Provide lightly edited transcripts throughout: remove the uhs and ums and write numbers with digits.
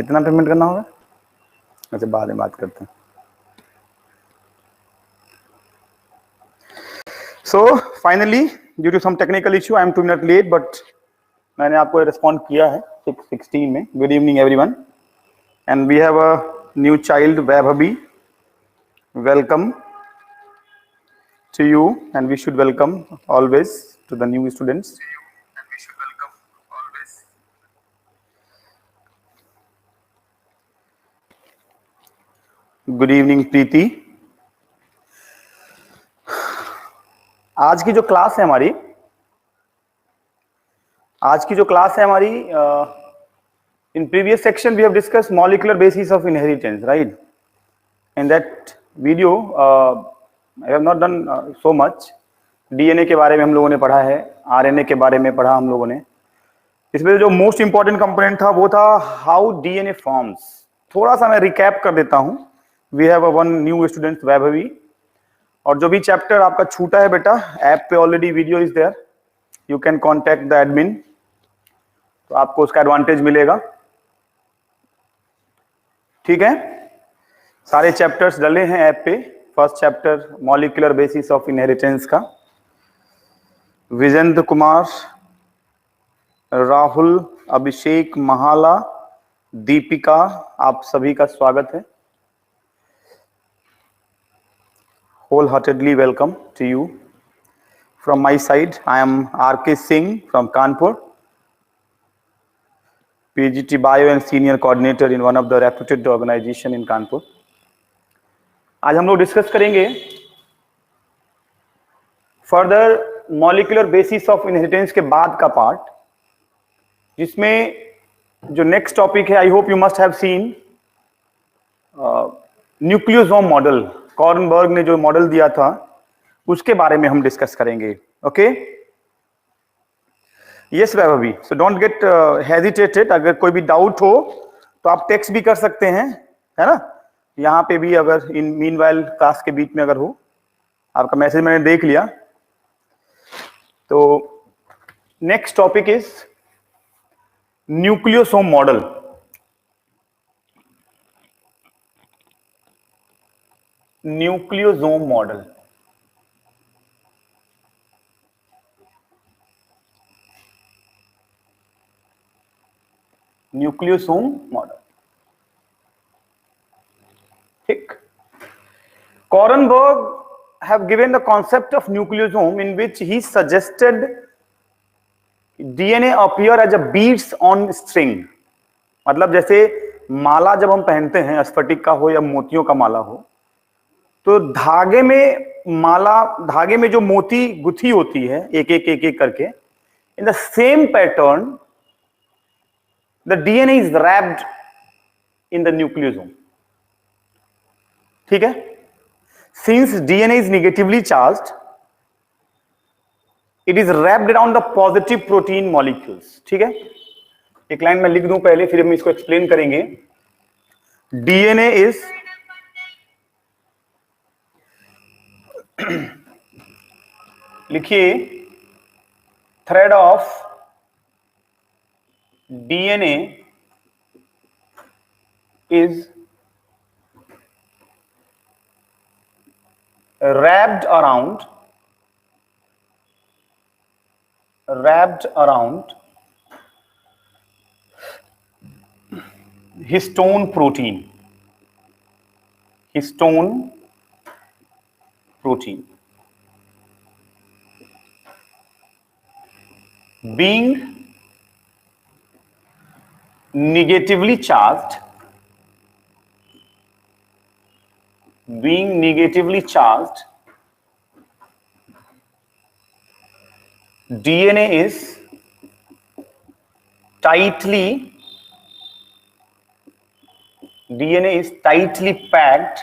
कितना पेमेंट करना होगा? अच्छा, बाद में बात करते हैं। So finally due to some technical issue I am 2 minute late, but मैंने आपको रिस्पॉन्ड किया है 6:16 में। Good evening everyone, and we have a new child Vaibhavi. Welcome to you, and we should welcome always to the new students. Good evening प्रीति। आज की जो class है हमारी in previous section we have discussed molecular basis of inheritance, right? In that video I have not done so much. DNA के बारे में हम लोगों ने पढ़ा है, RNA के बारे में पढ़ा हम लोगों ने। इसमें जो मोस्ट इंपॉर्टेंट कंपोनेंट था वो था हाउ DNA फॉर्म्स। थोड़ा सा मैं रिकैप कर देता हूं। We have one new student Vaibhavi, और जो भी चैप्टर आपका छूटा है बेटा, ऐप पे already video is there, you can contact the admin, तो आपको उसका एडवांटेज मिलेगा। ठीक है, सारे चैप्टर्स डले हैं ऐप पे। First chapter molecular basis of inheritance का, विजेंद्र कुमार, राहुल, अभिषेक, महाला, दीपिका, आप सभी का स्वागत है। Wholeheartedly welcome to you. From my side, I am R.K. Singh from Kanpur, PGT Bio and Senior Coordinator in one of the reputed organization in Kanpur. आज हम लोग डिस्कस करेंगे further molecular basis of inheritance के बाद का part, जिसमें जो next topic है, आई hope you must have seen nucleosome model. Kornberg ने जो मॉडल दिया था उसके बारे में हम डिस्कस करेंगे। Okay, yes Vaibhavi, so don't get hesitated. अगर कोई भी डाउट हो तो आप टेक्स्ट भी कर सकते हैं, है ना? यहाँ पे भी अगर इन मीनवाइल क्लास के बीच में अगर हो, आपका मैसेज मैंने देख लिया। तो next topic is nucleosome model. Nucleosome model, nucleosome model. ठीक, Korenberg have given the concept of nucleosome in which he suggested DNA appear as a beads on string। मतलब जैसे माला जब हम पहनते हैं, स्फटिक का हो या मोतियों का माला हो, तो धागे में जो मोती गुथी होती है एक एक करके, in the same pattern the DNA is wrapped in the nucleosome. ठीक है, since DNA is negatively charged, it is wrapped around the positive protein molecules. ठीक है, एक लाइन में लिख दूं पहले, फिर हम इसको एक्सप्लेन करेंगे। DNA इज लिखिए, thread of DNA is wrapped around histone protein, being negatively charged, DNA is tightly packed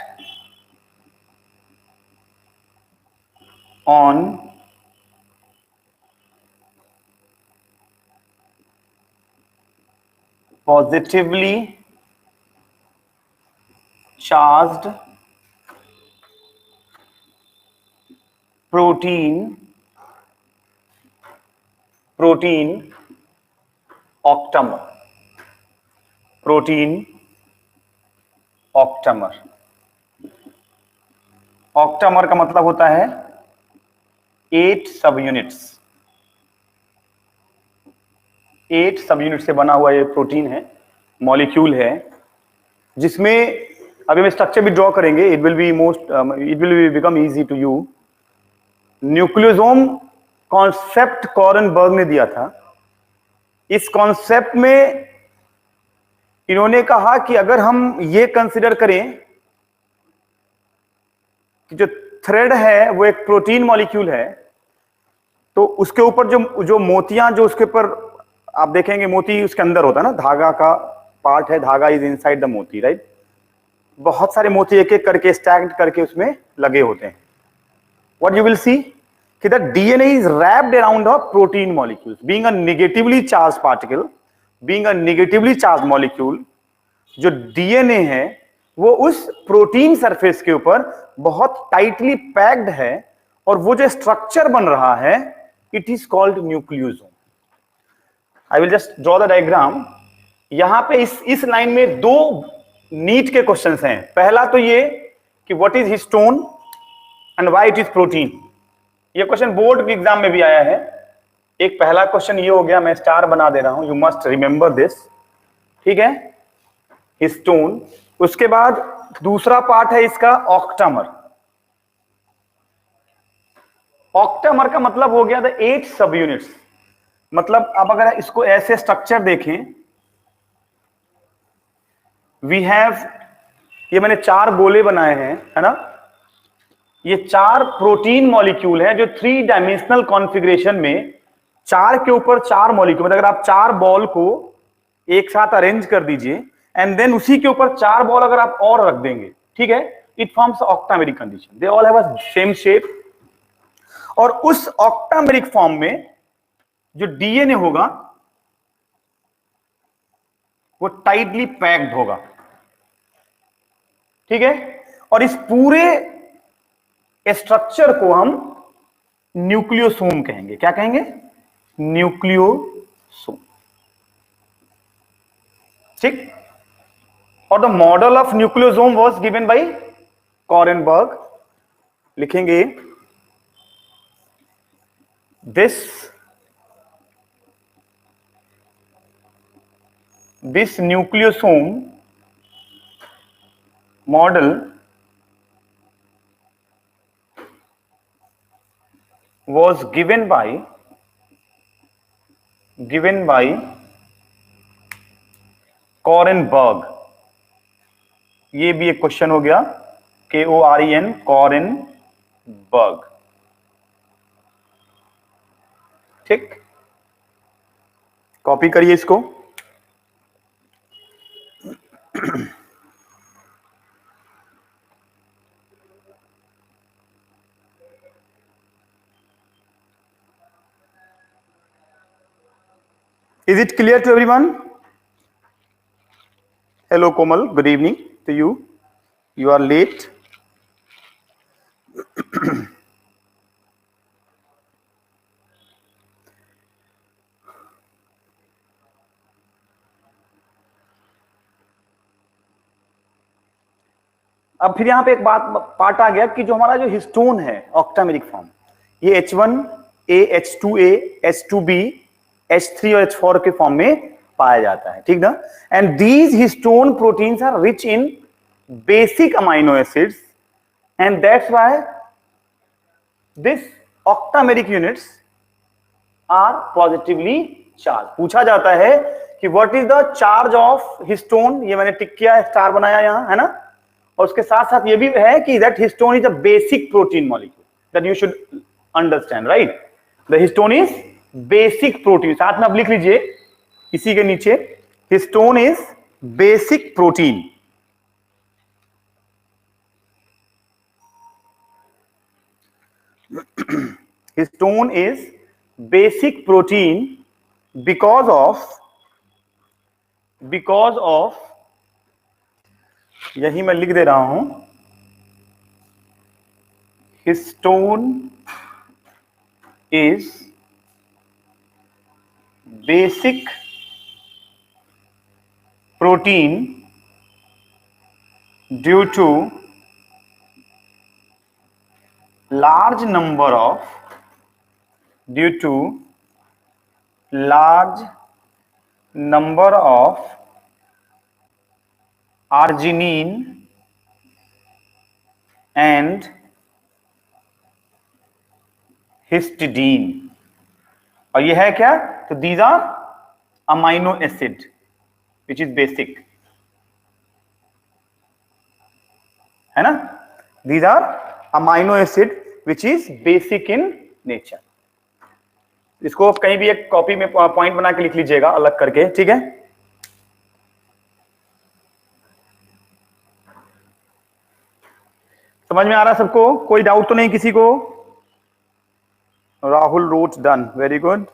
on positively charged protein octamer। Protein octamer. Octamer का मतलब होता है 8 सब यूनिट्स। 8 सब यूनिट से बना हुआ ये प्रोटीन है, मॉलिक्यूल है, जिसमें अभी हम स्ट्रक्चर भी ड्रॉ करेंगे। It will be become easy to you. Nucleosome concept Kornberg ने दिया था। इस कॉन्सेप्ट में इन्होंने कहा कि अगर हम ये कंसिडर करें कि जो थ्रेड है वो एक प्रोटीन मॉलिक्यूल है, तो उसके ऊपर जो जो मोतियां, जो उसके ऊपर आप देखेंगे मोती उसके अंदर होता है ना, धागा का पार्ट है, धागा इज इनसाइड द मोती, राइट। बहुत सारे मोती एक एक करके स्टैक्ड करके उसमें लगे होते हैं। व्हाट यू विल सी कि the DNA is wrapped around a protein molecule, being a negatively charge particle, being a negatively charge molecule. जो डीएनए है वो उस प्रोटीन सरफेस के ऊपर बहुत टाइटली पैक्ड है, और वो जो स्ट्रक्चर बन रहा है it is called nucleosome. I will just draw the diagram. यहां पे इस लाइन में 2 नीट के क्वेश्चंस हैं। पहला तो ये कि what is histone and why it is protein. ये क्वेश्चन बोर्ड के एग्जाम में भी आया है। एक पहला क्वेश्चन ये हो गया, मैं स्टार बना दे रहा हूं, यू मस्ट रिमेंबर दिस, ठीक है, हिस्टोन। उसके बाद दूसरा पार्ट है इसका ऑक्टामर। ऑक्टामर का मतलब हो गया द 8 सब यूनिट्स। मतलब अब अगर इसको ऐसे स्ट्रक्चर देखें, वी हैव, ये मैंने 4 गोले बनाए हैं, है ना। ये 4 प्रोटीन मॉलिक्यूल हैं जो 3 डायमेंशनल कॉन्फ़िगरेशन में 4 के ऊपर 4 मॉलिक्यूल, मतलब अगर आप 4 बॉल को एक साथ अरेंज कर दीजिए एंड देन उसी के ऊपर 4 बॉल अगर आप और रख देंगे, ठीक है, it forms octameric condition. They all have a same shape. और उस ऑक्टामेरिक फॉर्म में जो डीएनए होगा वो टाइटली पैक्ड होगा, ठीक है। और इस पूरे स्ट्रक्चर को हम न्यूक्लियोसोम कहेंगे। क्या कहेंगे? न्यूक्लियोसोम, ठीक। और the model of nucleosome was given by Kornberg. लिखेंगे this nucleosome model was given by कॉरनबर्ग। ये भी एक क्वेश्चन हो गया, KOREN, कॉरनबर्ग, ठीक। कॉपी करिए इसको। Is it clear to everyone? Hello Komal, good evening to you. You are late. अब फिर यहां पे एक बात पार्ट आ गया कि जो हमारा जो हिस्टोन है ऑक्टामेरिक फॉर्म, ये H1A, H2A, H2B, H3 और H4 के फॉर्म में पाया जाता है, ठीक ना। And these histone proteins are rich in basic amino acids and that's why this octameric units are positively charge. पूछा जाता है कि what is the charge of histone. ये मैंने टिक किया, स्टार बनाया यहां, है ना। और उसके साथ साथ ये भी है कि that histone is a basic protein molecule, that you should understand, right. The histone is basic protein. साथ में आप लिख लीजिए इसी के नीचे, histone is basic protein. Histone is basic protein because of यही मैं लिख दे रहा हूं, histone is basic protein due to large number of due to large number of arginine and histidine। और ये है क्या? तो these are amino acid which is basic, है ना? These are amino acid which is basic in nature। इसको आप कहीं भी एक कॉपी में पॉइंट बना के लिख लीजिएगा अलग करके, ठीक है? समझ में आ रहा है सबको? कोई डाउट तो नहीं किसी को? Rahul wrote done, very good.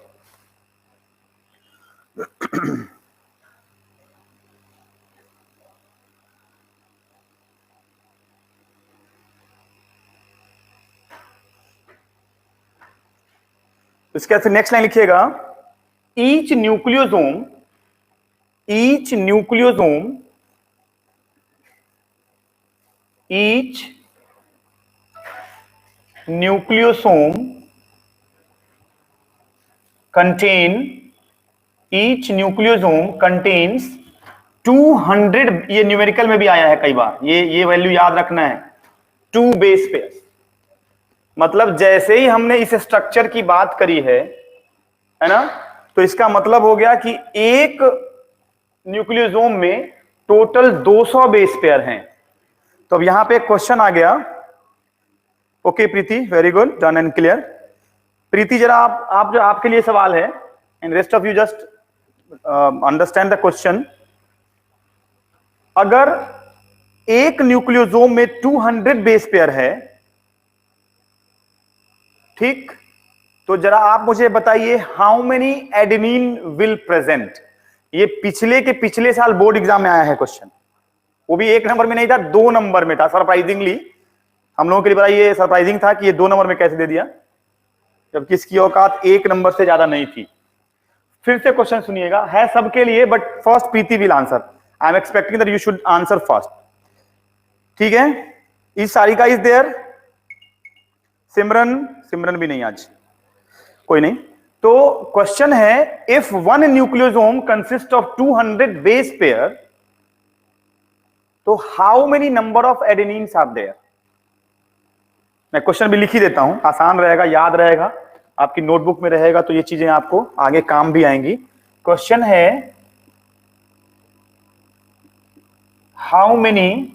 इसके बाद नेक्स्ट लाइन लिखिएगा, each nucleosome each nucleosome contains 200, ये न्यूमेरिकल में भी आया है कई बार, ये वैल्यू याद रखना है, 2 बेस पेयर्स। मतलब जैसे ही हमने इस स्ट्रक्चर की बात करी है ना, तो इसका मतलब हो गया कि एक न्यूक्लियोसोम में टोटल 200 बेस पेयर हैं। तो अब यहां पे एक क्वेश्चन आ गया। Okay Preeti, very good, done and clear. Preeti जरा आप जो आपके लिए सवाल है, and rest of you just understand the question. अगर एक न्यूक्लियोसोम में 200 बेस पेयर है, ठीक, तो जरा आप मुझे बताइए how many adenine will present. ये पिछले के पिछले साल बोर्ड एग्जाम में आया है क्वेश्चन, वो भी 1 नंबर में नहीं था, 2 नंबर में था। सरप्राइजिंगली हम लोगों के लिए बड़ा ये सरप्राइजिंग था कि ये 2 नंबर में कैसे दे दिया, जबकि इसकी औकात 1 नंबर से ज्यादा नहीं थी। फिर से क्वेश्चन सुनिएगा, है सबके लिए, but first Preeti will answer. I am expecting that you should answer first, ठीक है? इस सारिका इज देयर, सिमरन भी नहीं आज, कोई नहीं। तो क्वेश्चन है, if one nucleosome consist of 200 base pair, तो how many number of adenines are there. मैं क्वेश्चन भी लिख ही देता हूं, आसान रहेगा, याद रहेगा, आपकी नोटबुक में रहेगा, तो ये चीजें आपको आगे काम भी आएंगी। क्वेश्चन है, how many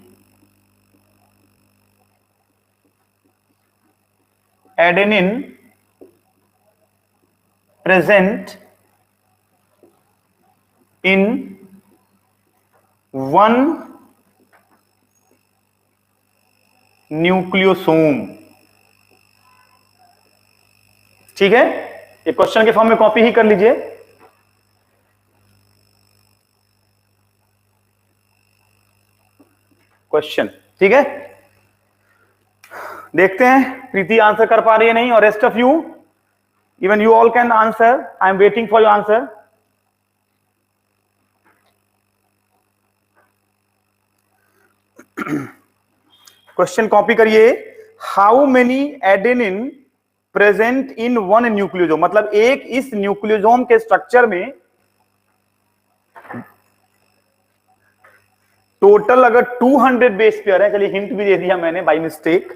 adenine present in one nucleosome. ठीक है, ये क्वेश्चन के फॉर्म में कॉपी ही कर लीजिए। क्वेश्चन, ठीक है, देखते हैं प्रीति आंसर कर पा रही है नहीं, और rest of you, even you all can answer. I am waiting for your answer. Question copy करिए, how many adenine present in one nucleosome, मतलब एक इस न्यूक्लियोसोम के स्ट्रक्चर में टोटल अगर 200 बेस पेयर है, चलिए हिंट भी दे दिया मैंने बाय मिस्टेक,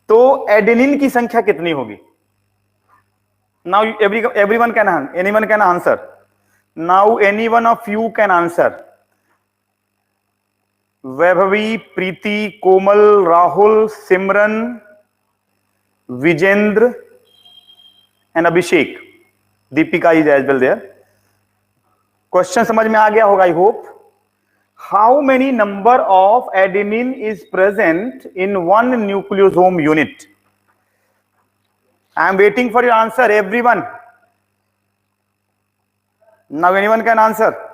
तो एडेनिन की संख्या कितनी होगी? Now everyone can, anyone can answer. Now anyone of you can answer. Vaibhavi, Preeti, Komal, Rahul, Simran, Vijendra and Abhishek, Deepika is as well there. Question समझ में आ गया होगा I hope. How many number of adenine is present in one nucleosome unit? I am waiting for your answer everyone. Now anyone can answer.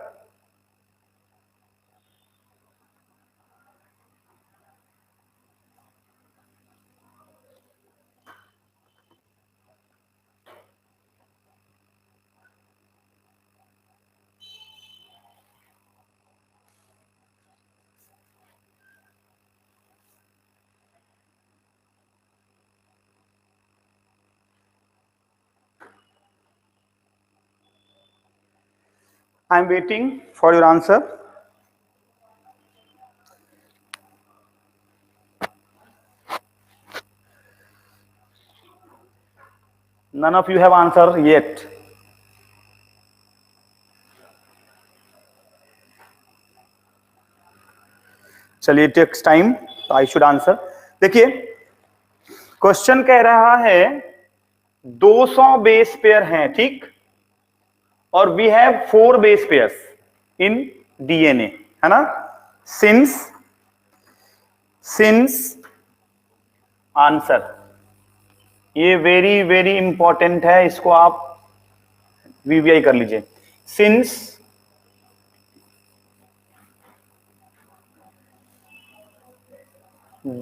I am waiting for your answer. None of you have answered yet. चलिए, takes time, I should answer. देखिए, question कह रहा है 200 base pair हैं, ठीक, और we have 4 base pairs in DNA, है ना. सिंस आंसर, ये वेरी वेरी इंपॉर्टेंट है, इसको आप वीवीआई कर लीजिए. Since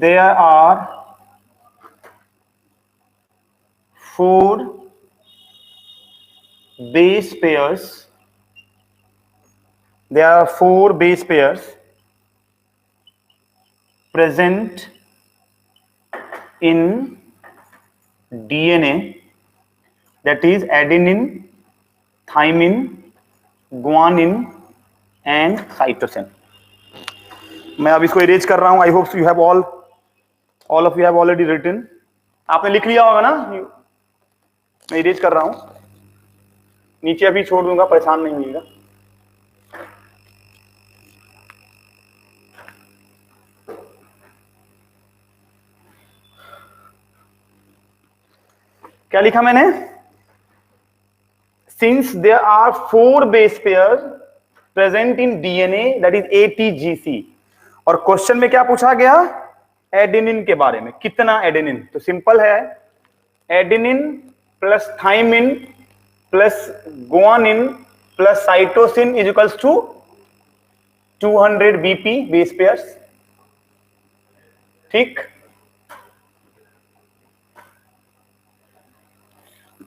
there are 4 base pairs, there are 4 base pairs present in DNA, that is adenine, thymine, guanine and cytosine. मैं अब इसको इरेज कर रहा हूं. I hope you have all of you have already written. आपने लिख लिया होगा ना. मैं इरेज कर रहा हूं, नीचे अभी छोड़ दूंगा, परेशान नहीं होइएगा. क्या लिखा मैंने? Since there are 4 base pair present in DNA, that is ATGC. और क्वेश्चन में क्या पूछा गया? एडेनिन के बारे में. कितना एडेनिन? तो सिंपल है, adenine plus thymine plus guanine plus cytosine is equals to 200 BP base pairs, ठीक.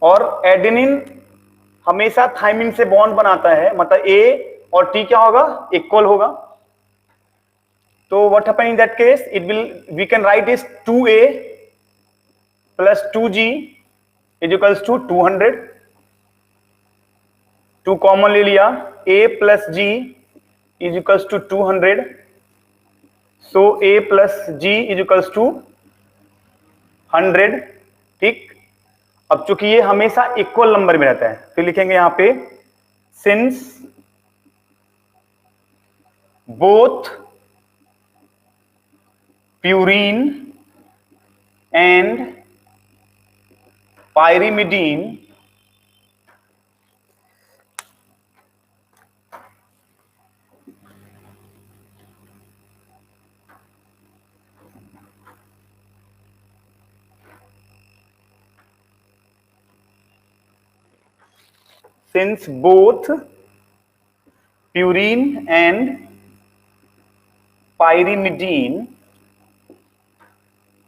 और एडेनिन हमेशा थाइमिन से बॉन्ड बनाता है, मतलब A और T क्या होगा? इक्वल होगा. तो what happen in that case? We can write is 2A plus 2G is equals to 200. 2 common ले लिया. A plus G is equals to 200. So A plus G is equals to 100, ठीक. अब चूंकि ये हमेशा इक्वल नंबर में रहता है, फिर लिखेंगे यहां पे since both purine and pyrimidine since both purine and pyrimidine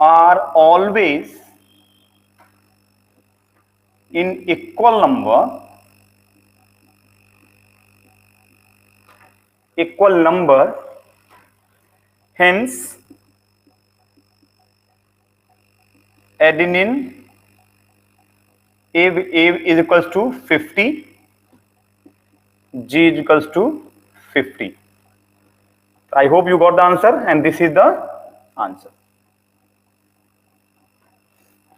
are always in equal number, hence adenine A is equals to 50, G is equals to 50. I hope you got the answer and this is the answer.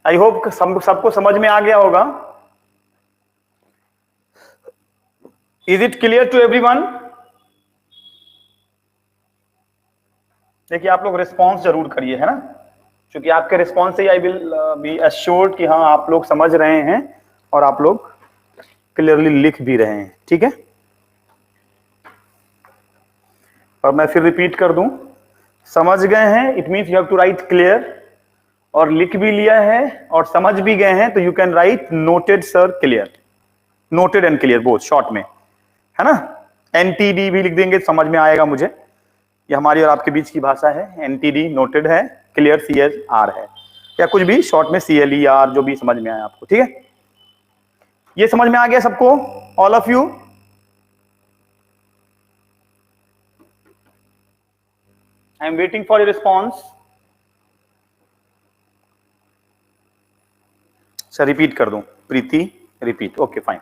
I hope सबको समझ में आ गया होगा. Is it clear to everyone? देखिए, आप लोग response जरूर करिए, है ना, क्योंकि आपके रिस्पॉन्स से आई विल बी एश्योर्ड कि हाँ आप लोग समझ रहे हैं और आप लोग क्लियरली लिख भी रहे हैं, ठीक है. और मैं फिर रिपीट कर दूं, समझ गए हैं it means you have to write clear, और लिख भी लिया है और समझ भी गए हैं तो you can write noted sir clear, noted and clear both short में, है ना. NTD भी लिख देंगे, समझ में आएगा मुझे. ये हमारी और आपके बीच की भाषा है. NTD नोटेड है, क्लियर CLR है, या कुछ भी शॉर्ट में CLER, जो भी समझ में आए आपको, ठीक है. ये समझ में आ गया सबको? All of you? I am waiting for your response. अच्छा, रिपीट कर दूं? प्रीति रिपीट, ओके फाइन.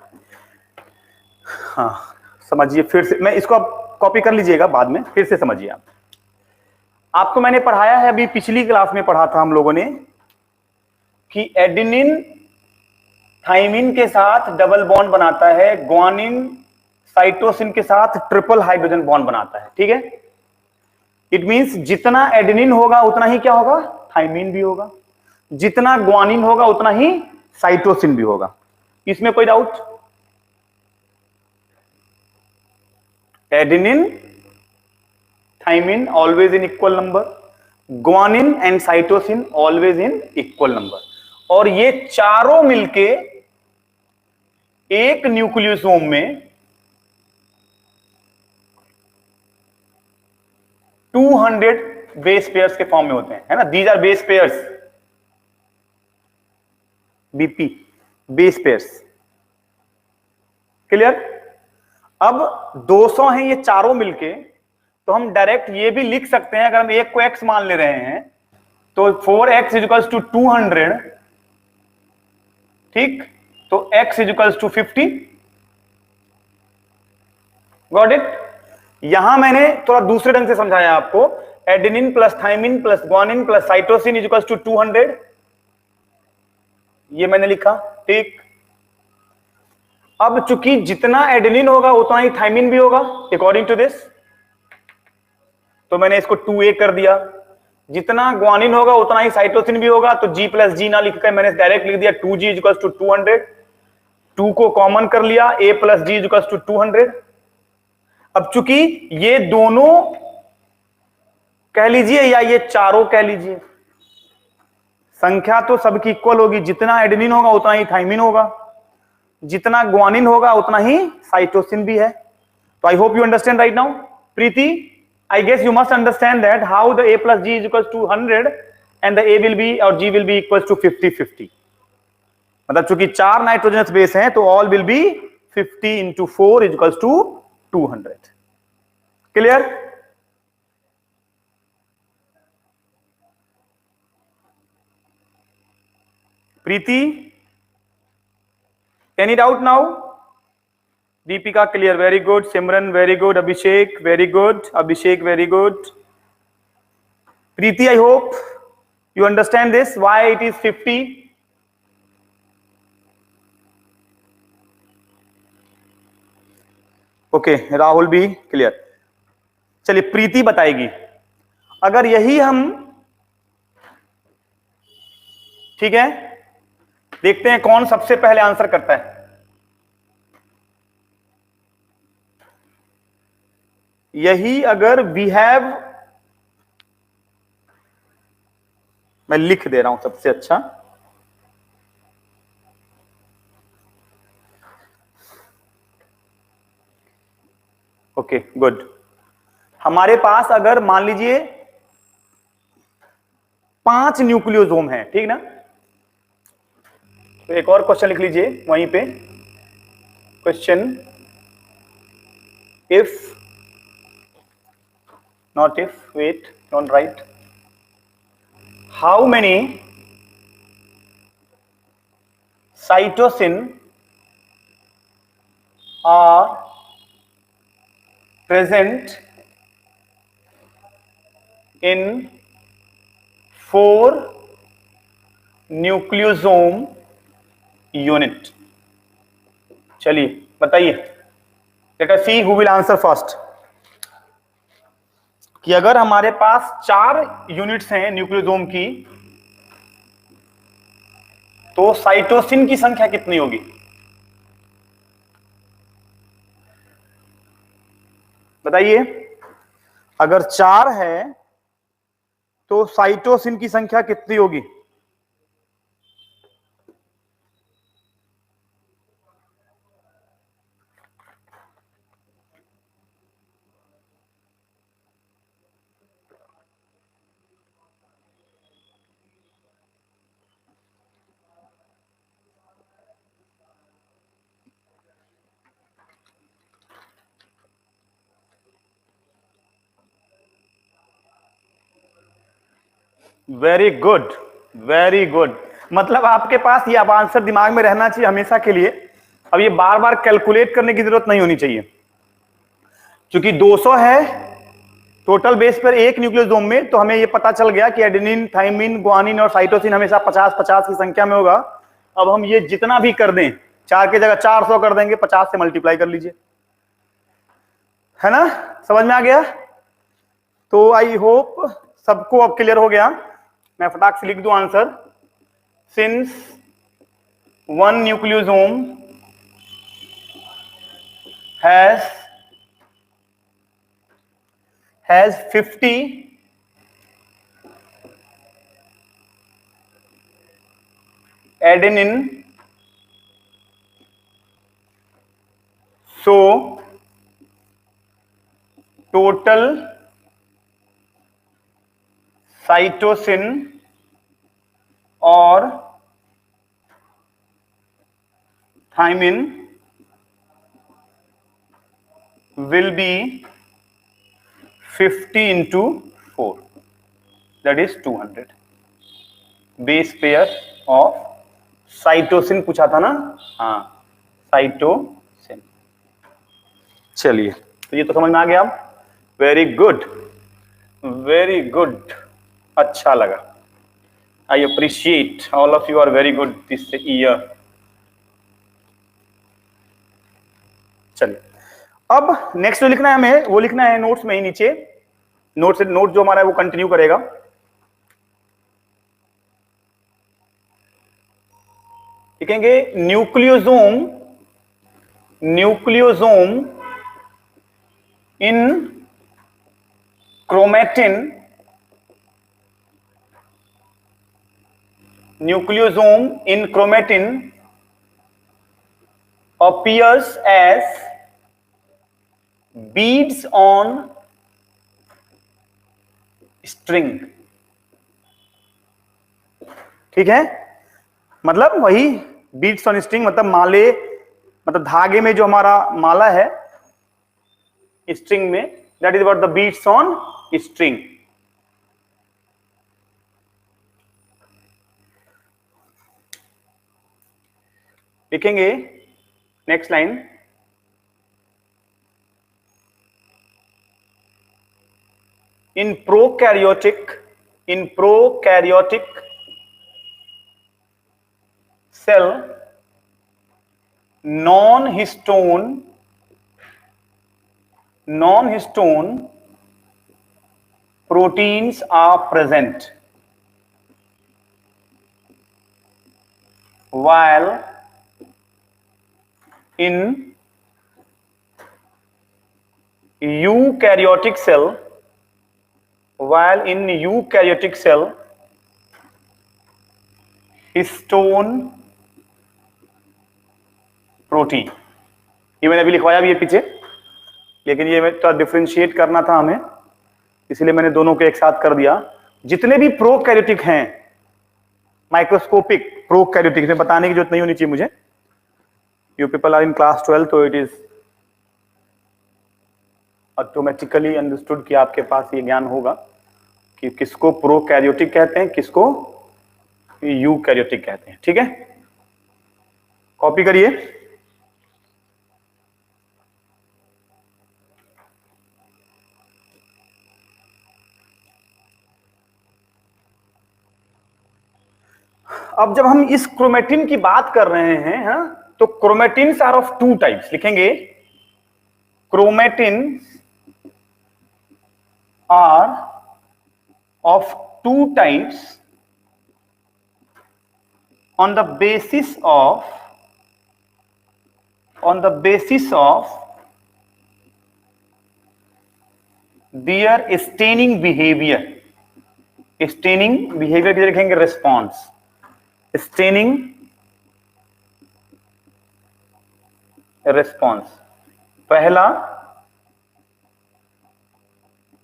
हाँ, समझिए फिर से, मैं इसको आप कॉपी कर लीजिएगा बाद में, फिर से समझिए आप। आपको मैंने पढ़ाया है, अभी पिछली क्लास में पढ़ा था हम लोगों ने कि एडेनिन थाइमिन के साथ डबल बॉन्ड बनाता है, ग्वानिन साइटोसिन के साथ ट्रिपल हाइड्रोजन बॉन्ड बनाता है, ठीक है। इट मींस जितना एडेनिन होगा उतना ही क्या होगा, थाइमिन भी होगा, जितना ग्वानिन होगा उतना ही साइटोसिन भी होगा। इसमें कोई doubt? Adenine thymine always in equal number, guanine and cytosine always in equal number, और ये चारों मिलके एक न्यूक्लियोसोम में 200 बेस पेयर्स के फॉर्म में होते हैं, है ना। These are base pairs, BP base pairs, clear. अब 200 हैं ये चारों मिलके, तो हम डायरेक्ट ये भी लिख सकते हैं, अगर हम एक को x मान ले रहे हैं तो 4x इक्वल्स टू 200, ठीक, तो x equals to 50। Got it. यहां मैंने थोड़ा दूसरे ढंग से समझाया आपको, adenine plus thymine plus guanine plus cytosine equals to 200, ये मैंने लिखा, ठीक। अब चूंकि जितना एडेनिन होगा उतना ही थाइमिन भी होगा अकॉर्डिंग टू दिस, तो मैंने इसको 2a कर दिया। जितना ग्वानिन होगा उतना ही साइटोसिन भी होगा, तो G प्लस जी ना लिखकर मैंने डायरेक्ट लिख दिया 2G इक्वल्स टू 200। 2 को कॉमन कर लिया, A plus G equals to 200। अब चूंकि ये दोनों कह लीजिए या ये चारों कह लीजिए, संख्या तो सबकी इक्वल होगी, जितना एडेनिन होगा उतना ही थाइमिन होगा, जितना ग्वानिन होगा उतना ही साइटोसिन भी है। तो आई hope you understand right now. Preeti, I guess you must understand that how the A plus G is equals to 100 and the A will be or G will be equals to 50-50। मतलब चूंकि 4 nitrogenous base हैं तो all will be 50 into 4 is equals to 200। Clear? Preeti, any doubt now? Deepika clear, very good. Simran very good. Abhishek very good. Abhishek very good. Preeti, I hope you understand this, why it is 50. Okay, Rahul भी clear। चलिए प्रीति बताएगी, अगर यही हम, ठीक है, देखते हैं कौन सबसे पहले आंसर करता है। यही अगर वी हैव, मैं लिख दे रहा हूं सबसे अच्छा, ओके गुड। हमारे पास अगर मान लीजिए 5 न्यूक्लियोसोम है, ठीक ना, तो एक और क्वेश्चन लिख लीजिए वहीं पे, question if, not if, wait, don't write, how many cytosine are present in 4 nucleosome unit. चलिए बताइए, let us see who will answer first, कि अगर हमारे पास 4 यूनिट्स हैं न्यूक्लियोसोम की, तो साइटोसिन की संख्या कितनी होगी? बताइए, अगर 4 है तो साइटोसिन की संख्या कितनी होगी? Very good, very good. मतलब आपके पास ये अब आंसर दिमाग में रहना चाहिए हमेशा के लिए, अब ये बार बार कैलकुलेट करने की जरूरत नहीं होनी चाहिए। चूंकि 200 है टोटल बेस पर एक न्यूक्लियोसोम में, तो हमें ये पता चल गया कि एडेनिन, थाइमिन, गुआनिन और साइटोसिन हमेशा 50-50 की संख्या में होगा। अब हम ये जितना भी कर दें, 4 की जगह 400 कर देंगे, 50 से मल्टीप्लाई कर लीजिए, है ना? समझ में आ गया? तो आई होप सबको अब क्लियर हो गया। मैं फटाक से लिख दूं answer. Since one nucleosome has 50 adenine, so total cytosine or thymine will be 50 into 4, that is 200 base pair of cytosine पूछा था ना? हाँ, साइटोसिन। चलिए, तो ये तो समझ में आ गया। वेरी गुड, वेरी गुड, अच्छा लगा। I appreciate all of you are very good this year. चलिए, अब नेक्स्ट जो लिखना है हमें, वो लिखना है नोट्स में ही नीचे। नोट जो हमारा है वो कंटिन्यू करेगा। लिखेंगे nucleosome in chromatin, nucleosome in chromatin appears as beads on string। ठीक है, मतलब वही बीड्स ऑन स्ट्रिंग, मतलब माले, मतलब धागे में जो हमारा माला है स्ट्रिंग में, that is what the beads on string. लिखेंगे next line, in prokaryotic cell non-histone proteins are present, while in eukaryotic cell histone protein. ये मैंने अभी लिखवाया भी है पीछे, लेकिन ये थोड़ा डिफरेंशिएट करना था हमें, इसलिए मैंने दोनों को एक साथ कर दिया। जितने भी प्रोकैरियोटिक हैं, माइक्रोस्कोपिक प्रोकैरियोटिक, में बताने की जरूरत नहीं होनी चाहिए मुझे। You people are in class 12, तो इट इज ऑटोमेटिकली अंडरस्टूड कि आपके पास ये ज्ञान होगा कि किसको प्रोकैरियोटिक कहते हैं, किसको यूकैरियोटिक कहते हैं। ठीक है, कॉपी करिए। अब जब हम इस क्रोमेटिन की बात कर रहे हैं, हाँ, तो chromatins are of two types. लिखेंगे chromatins are of two types on the basis of their staining behavior। Staining behaviour के लिए लिखेंगे रिस्पॉन्स। स्टेनिंग रिस्पॉन्स, पहला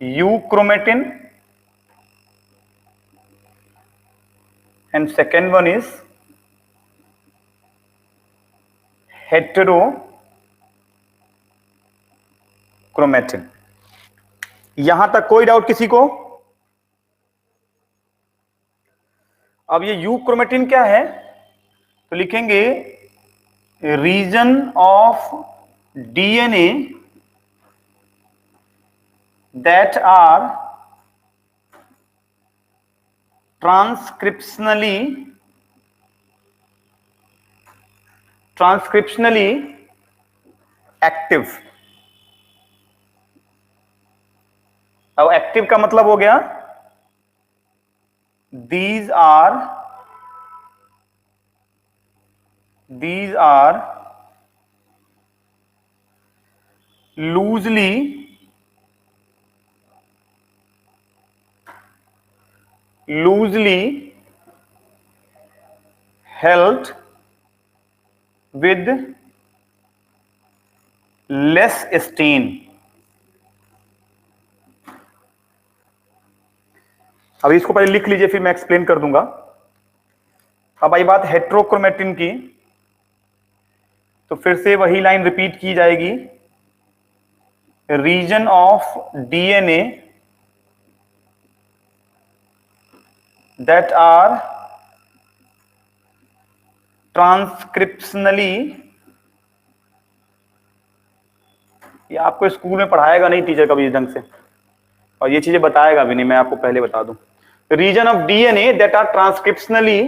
euchromatin and second one is heterochromatin. यहां तक कोई डाउट किसी को? अब ये यूक्रोमेटिन क्या है, तो लिखेंगे region of DNA that are transcriptionally active. अब एक्टिव का मतलब हो गया these are loosely held with less stain। अभी इसको पहले लिख लीजिए, फिर मैं एक्सप्लेन कर दूंगा। अब आई बात हेट्रोक्रोमेटिन की, तो फिर से वही लाइन रिपीट की जाएगी। Region of DNA that are transcriptionally, ये आपको स्कूल में पढ़ाएगा नहीं टीचर कभी ढंग से, और ये चीजें बताएगा भी नहीं, मैं आपको पहले बता दूं। Region of DNA that are transcriptionally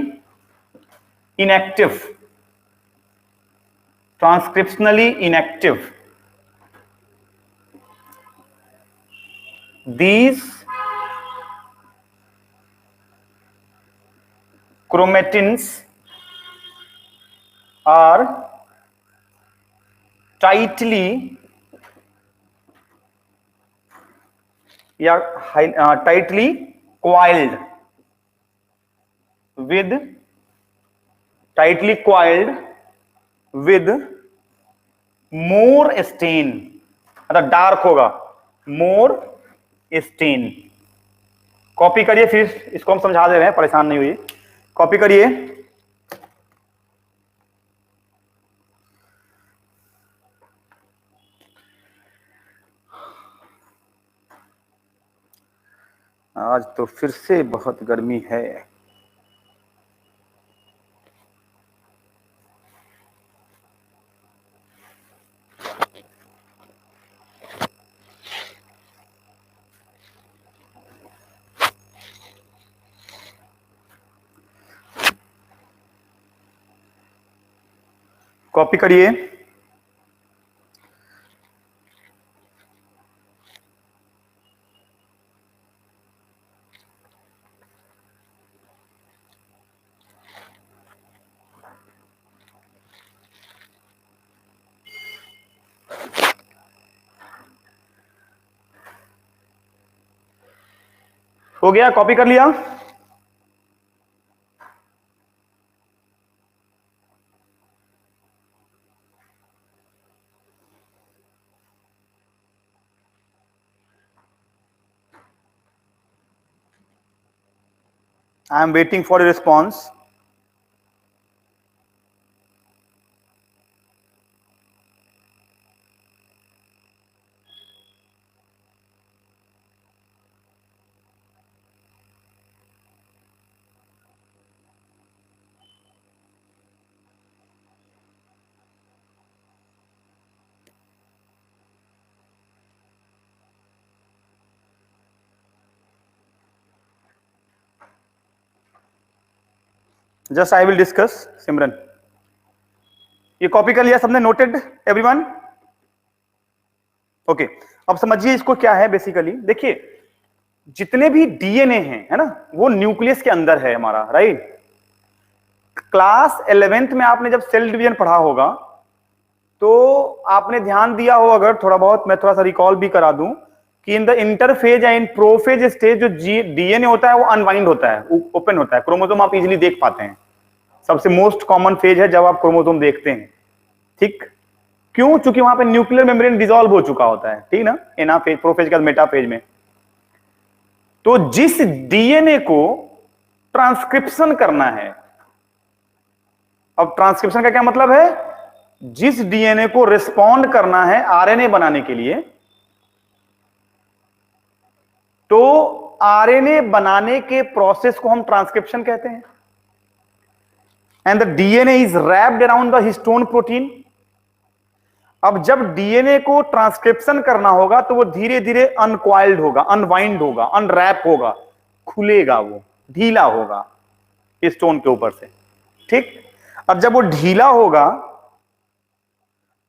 inactive, transcriptionally inactive, these chromatins are tightly coiled with more stain, मतलब डार्क होगा, मोर स्टेन। कॉपी करिए, फिर इसको हम समझा दे रहे हैं, परेशान नहीं हुई, कॉपी करिए। आज तो फिर से बहुत गर्मी है। कॉपी करिए। हो गया, कॉपी कर लिया। I am waiting for a response. Just I will discuss, सिमरन। ये कॉपी कर लिया सबने, नोटेड एवरीवन? ओके, अब समझिए इसको क्या है। बेसिकली देखिए, जितने भी डीएनए हैं, है ना, वो न्यूक्लियस के अंदर है हमारा, राइट। क्लास 11th में आपने जब सेल डिवीजन पढ़ा होगा, तो आपने ध्यान दिया हो, अगर थोड़ा बहुत मैं थोड़ा सा रिकॉल भी करा दूं, कि इन द इंटरफेज या इन प्रोफेज स्टेज जो डीएनए होता है वो अनवाइंड होता है, ओपन होता है। क्रोमोसोम आप इजीली देख पाते हैं, सबसे मोस्ट कॉमन फेज है जब आप क्रोमोसोम देखते हैं, ठीक। क्यों? चूंकि वहां पे न्यूक्लियर मेम्ब्रेन डिसॉल्व हो चुका होता है, ठीक ना, एनाफेज, प्रोफेज का मेटाफेज में। तो जिस डीएनए को ट्रांसक्रिप्शन करना है, अब ट्रांसक्रिप्शन का क्या मतलब है? जिस डीएनए को रिस्पॉन्ड करना है आरएनए बनाने के लिए, तो आरएनए बनाने के प्रोसेस को हम ट्रांसक्रिप्शन कहते हैं। And the DNA is wrapped around the histone protein. अब जब डीएनए को ट्रांसक्रिप्शन करना होगा तो वो धीरे धीरे अनकॉइल्ड होगा, अनवाइंड होगा, अनरैप होगा, खुलेगा, वो ढीला होगा स्टोन के ऊपर से। ठीक, अब जब वो ढीला होगा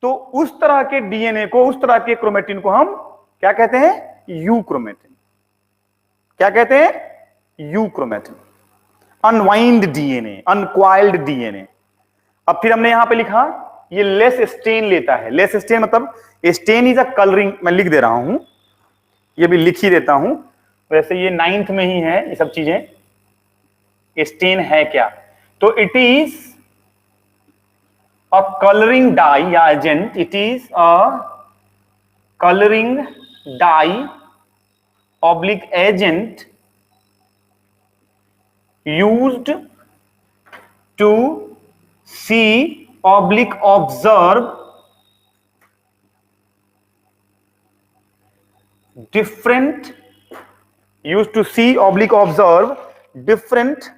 तो उस तरह के डीएनए को, उस तरह के क्रोमेटिन को हम क्या कहते हैं? Euchromatin. क्या कहते हैं? Euchromatin. Unwind DNA, uncoiled DNA. अब फिर हमने यहां पे लिखा ये लेस स्टेन लेता है। लेस स्टेन मतलब स्टेन इज अ कलरिंग, मैं लिख दे रहा हूं, ये भी लिख ही देता हूं, वैसे ये 9th में ही है ये सब चीजें। स्टेन है क्या? तो it is a colouring dye या agent, it is a colouring dye oblique agent used to see oblique observe different, used to see oblique observe different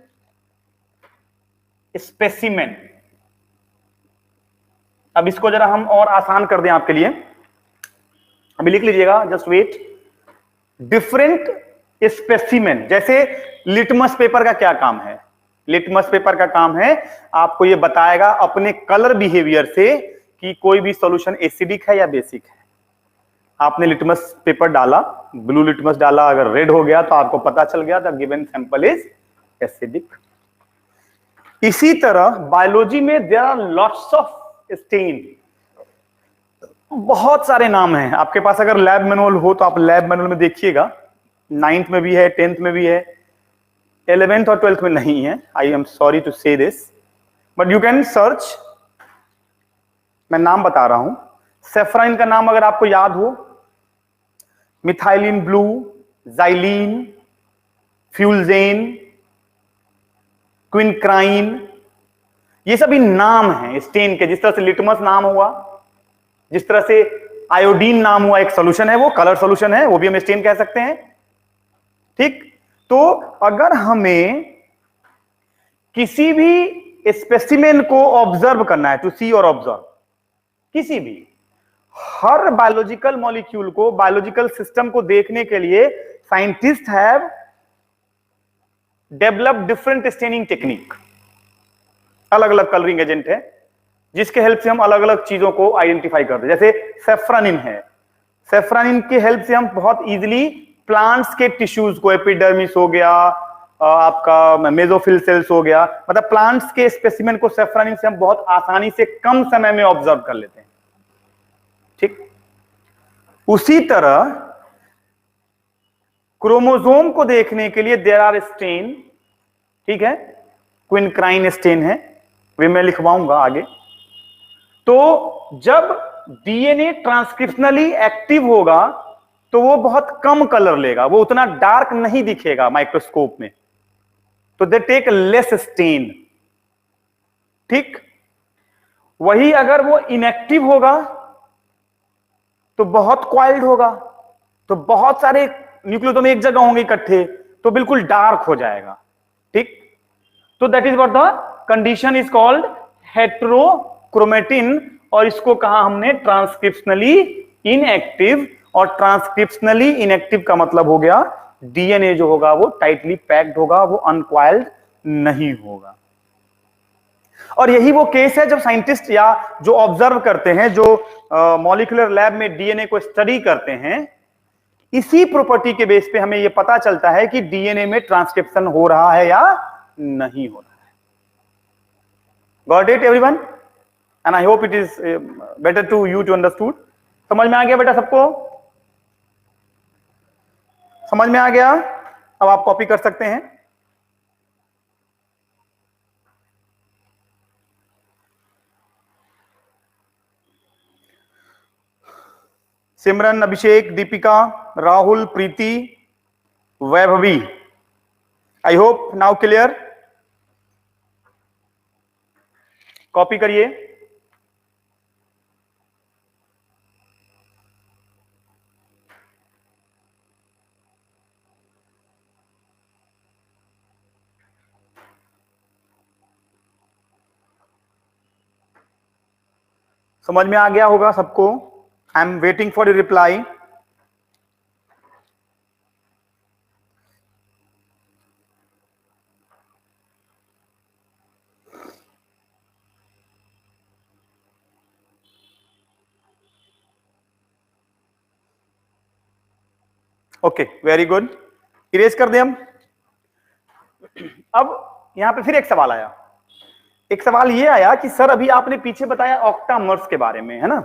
specimen। अब इसको जरा हम और आसान कर दें आपके लिए, अभी लिख लीजिएगा, जस्ट वेट। डिफरेंट स्पेसिमेन, जैसे लिटमस पेपर का क्या काम है? लिटमस पेपर का काम है आपको ये बताएगा अपने कलर बिहेवियर से कि कोई भी सॉल्यूशन एसिडिक है या बेसिक है। आपने लिटमस पेपर डाला, ब्लू लिटमस डाला, अगर रेड हो गया तो आपको पता चल गया the given sample is acidic. इसी तरह बायोलॉजी में there are lots of stain, बहुत सारे नाम हैं आपके पास। अगर लैब मैनुअल हो तो आप लैब मैनुअल में देखिएगा, 9th में भी है, 10th में भी है, 11th और 12th में नहीं है। आई एम सॉरी टू से this, but you can search. मैं नाम बता रहा हूं, सेफ्राइन का नाम अगर आपको याद हो, मिथाइलिन ब्लू, जाइलिन, फ्यूलजेन, क्विनक्राइन, ये सभी नाम हैं स्टेन के। जिस तरह से लिटमस नाम हुआ, जिस तरह से आयोडीन नाम हुआ, एक सॉल्यूशन है, वो कलर सॉल्यूशन है, वो भी हम स्टेन कह सकते हैं। ठीक, तो अगर हमें किसी भी स्पेसिमेन को ऑब्जर्व करना है, टू सी और ऑब्जर्व, किसी भी, हर बायोलॉजिकल मॉलिक्यूल को, बायोलॉजिकल सिस्टम को देखने के लिए scientist have develop different staining technique. अलग अलग कलरिंग एजेंट है जिसके हेल्प से हम अलग अलग चीजों को आइडेंटिफाई करते हैं। जैसे सेफ्रानिन है, सेफ्रानिन की हेल्प से हम बहुत इजीली प्लांट्स के टिश्यूज को, एपिडर्मिस हो गया, आपका मेसोफिल सेल्स हो गया, मतलब प्लांट्स के स्पेसिमेन को सेफ्रानिन से हम बहुत आसानी से कम समय में ऑब्जर्व कर लेते हैं। ठीक, उसी तरह क्रोमोसोम को देखने के लिए देयर आर स्टेन। ठीक है, क्विनक्राइन स्टेन है, वे मैं लिखवाऊंगा आगे। तो जब डीएनए ट्रांसक्रिप्शनली एक्टिव होगा तो वो बहुत कम कलर लेगा, वो उतना डार्क नहीं दिखेगा माइक्रोस्कोप में, तो दे टेक लेस स्टेन। ठीक, वही अगर वो इनएक्टिव होगा तो बहुत क्वाइल्ड होगा, तो बहुत सारे न्यूक्लियोसोम एक जगह होंगे इकट्ठे, तो बिल्कुल डार्क हो जाएगा। ठीक, तो that is what the condition is called heterochromatin, और इसको कहा हमने ट्रांसक्रिप्शनली इनएक्टिव। और ट्रांसक्रिप्शनली इनएक्टिव का मतलब हो गया डीएनए जो होगा वो टाइटली पैक्ड होगा, वो अनक्वाइल्ड नहीं होगा। और यही वो केस है जब साइंटिस्ट या जो ऑब्जर्व करते हैं, जो मॉलिक्यूलर लैब में डीएनए को स्टडी करते हैं, इसी प्रॉपर्टी के बेस पे हमें यह पता चलता है कि डीएनए में ट्रांसक्रिप्शन हो रहा है या नहीं हो रहा है। Got it everyone? And I hope it is better to you to understood. समझ में आ गया बेटा सबको? समझ में आ गया? अब आप कॉपी कर सकते हैं। Simran, Abhishek, Deepika, Rahul, Preeti, Vaibhavi, I hope now clear. Copy करिए। समझ में आ गया होगा सबको? I am waiting for the reply. Okay, very good. Erase कर दें हम. अब यहां पे फिर एक सवाल आया. एक सवाल ये आया कि सर अभी आपने पीछे बताया ऑक्टामर्स के बारे में, है ना?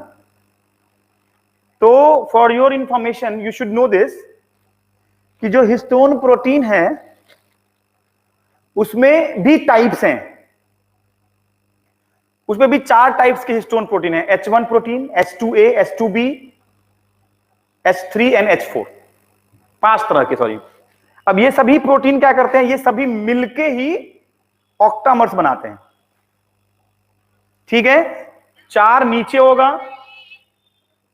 तो for your information you should know this कि जो हिस्टोन प्रोटीन है उसमें भी टाइप्स हैं. उसमें भी 4 टाइप्स के हिस्टोन प्रोटीन है. H1 protein, H2A, H2B, H3 and H4. 5 तरह के, सॉरी. अब ये सभी प्रोटीन क्या करते हैं? ये सभी मिलके ही ऑक्टामर्स बनाते हैं. ठीक है? 4 नीचे होगा,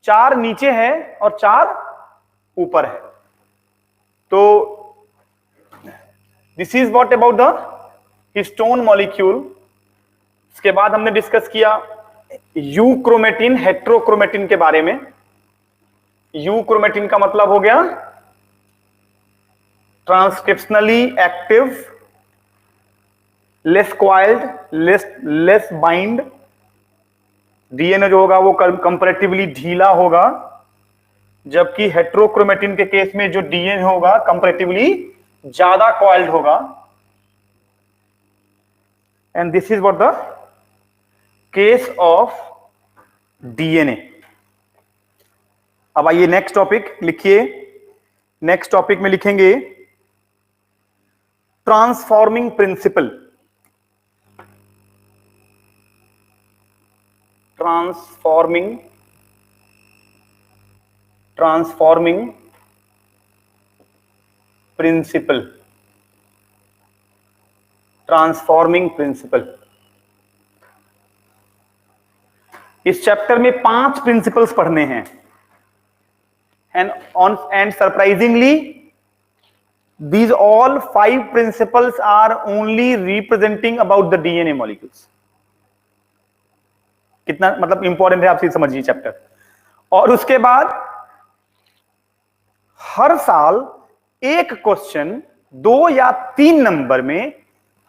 4 नीचे है और 4 ऊपर है. तो this is what about the histone molecule. इसके बाद हमने डिस्कस किया यूक्रोमेटिन, हेट्रोक्रोमेटिन के बारे में. यूक्रोमेटिन का मतलब हो गया transcriptionally active, less coiled, less bind. DNA जो होगा वो कंपैरेटिवली ढीला होगा, जबकि हेट्रोक्रोमेटिन के केस में जो डीएनए होगा कंपैरेटिवली ज्यादा क्वाइल्ड होगा. And this is what the case of DNA. अब आइए नेक्स्ट टॉपिक लिखिए. नेक्स्ट टॉपिक में लिखेंगे transforming principle. Transforming principle. Transforming principle. इस चैप्टर में 5 प्रिंसिपल्स पढ़ने हैं. And surprisingly these all 5 principles are only representing about the DNA molecules. कितना मतलब इंपॉर्टेंट है आप चीज समझिए चैप्टर. और उसके बाद हर साल एक क्वेश्चन 2 या 3 नंबर में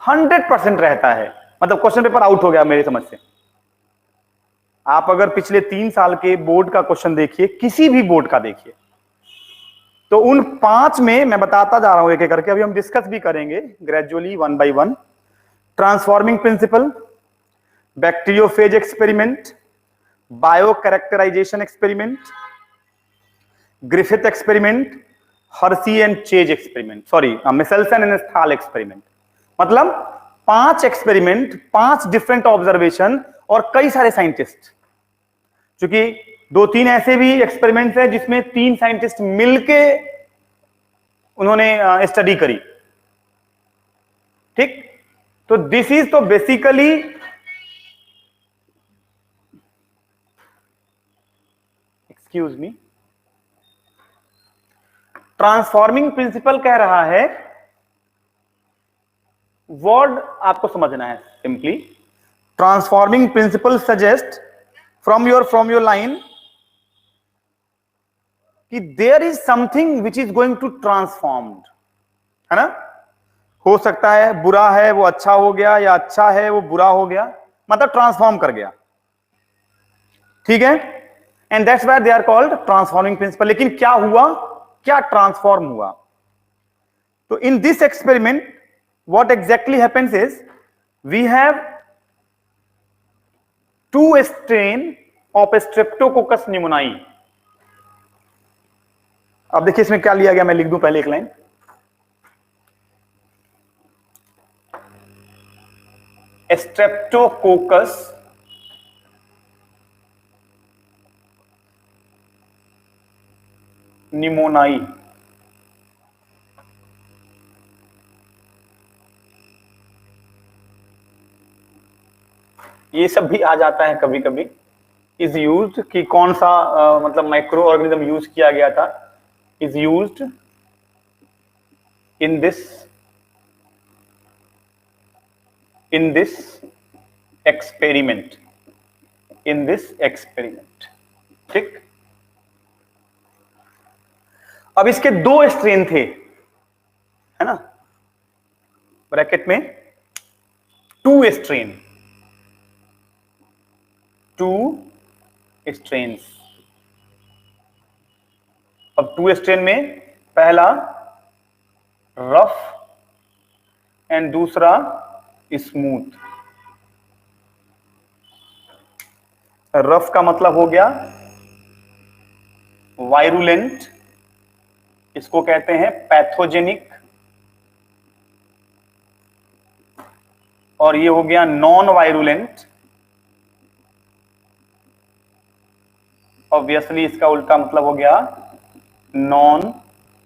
100% रहता है. मतलब क्वेश्चन पेपर आउट हो गया मेरी समझ से. आप अगर पिछले 3 साल के बोर्ड का क्वेश्चन देखिए, किसी भी बोर्ड का देखिए, तो उन 5 में मैं बताता जा रहा हूं एक एक करके. अभी हम डिस्कस भी करेंगे gradually 1 by 1. Transforming principle, bacteriophage experiment, bio characterization experiment, Griffith experiment, Hershey and Chase experiment, sorry Meselson and Stahl experiment. मतलब 5 एक्सपेरिमेंट, 5 डिफरेंट ऑब्जर्वेशन और कई सारे साइंटिस्ट. क्योंकि 2-3 ऐसे भी एक्सपेरिमेंट्स हैं जिसमें 3 साइंटिस्ट मिलके उन्होंने स्टडी करी. ठीक? तो दिस इज तो basically excuse me, transforming principle कह रहा है, वर्ड आपको समझना है simply. Transforming principle suggest from your line कि there is something which is going to transformed, है ना? हो सकता है बुरा है वो अच्छा हो गया, या अच्छा है वो बुरा हो गया, मतलब ट्रांसफॉर्म कर गया. ठीक है? And that's why they are called transforming principle. लेकिन क्या हुआ? क्या ट्रांसफॉर्म हुआ? तो in this experiment what exactly happens is we have 2 strain of Streptococcus pneumoniae. अब देखिए इसमें क्या लिया गया, मैं लिख दूं पहले एक लाइन. Streptococcus pneumoniae. ये सब भी आ जाता है कभी कभी. इज यूज्ड कि कौन सा मतलब माइक्रो ऑर्गेनिज्म यूज किया गया था. Is used in this experiment. In this experiment. ठीक, अब इसके दो स्ट्रेन थे, है ना, ब्रैकेट में टू स्ट्रेन, टू स्ट्रेन्स। अब टू स्ट्रेन में पहला रफ एंड दूसरा स्मूथ। रफ का मतलब हो गया वायरुलेंट, इसको कहते हैं पैथोजेनिक, और ये हो गया नॉन वायरुलेंट। ऑब्वियसली इसका उल्टा मतलब हो गया नॉन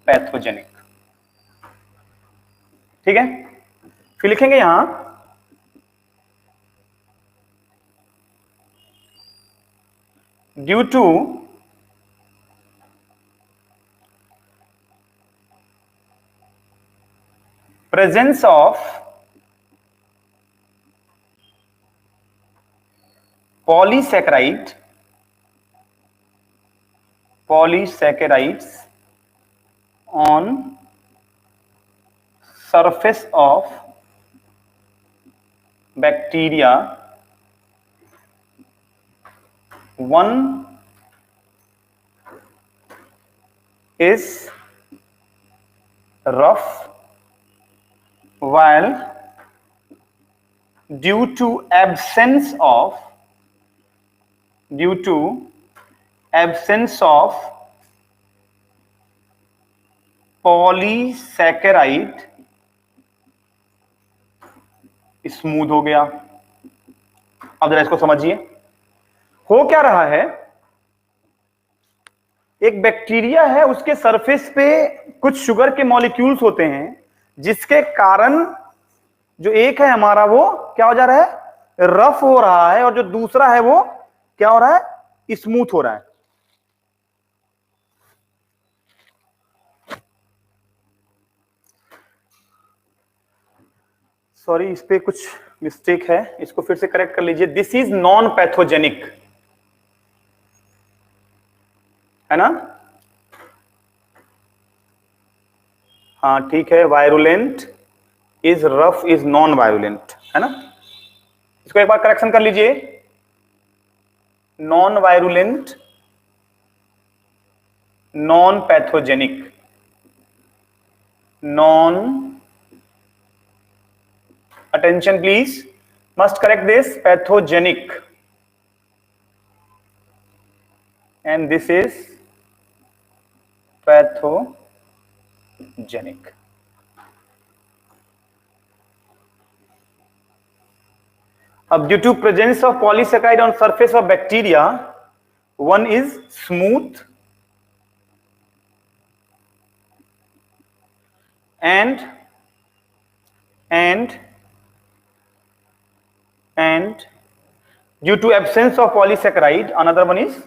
पैथोजेनिक। ठीक है, फिर लिखेंगे यहां due to presence of polysaccharides on surface of bacteria, one is rough while due to absence of polysaccharide smooth हो गया। अब जरा इसको समझिए, हो क्या रहा है, एक बैक्टीरिया है, उसके सरफेस पे कुछ शुगर के मॉलिक्यूल्स होते हैं, जिसके कारण जो एक है हमारा वो क्या हो जा रहा है, रफ हो रहा है, और जो दूसरा है वो क्या हो रहा है, स्मूथ हो रहा है। सॉरी, इस पे कुछ मिस्टेक है, इसको फिर से करेक्ट कर लीजिए। दिस इज नॉन पैथोजेनिक, है ना, हाँ ठीक है, virulent is rough is non virulent, है ना। इसको एक बार करेक्शन कर लीजिए, non virulent, non pathogenic, non, attention please, must correct this, pathogenic, and this is pathogenic. अब due to presence of polysaccharide on surface of bacteria, one is smooth and due to absence of polysaccharide another one is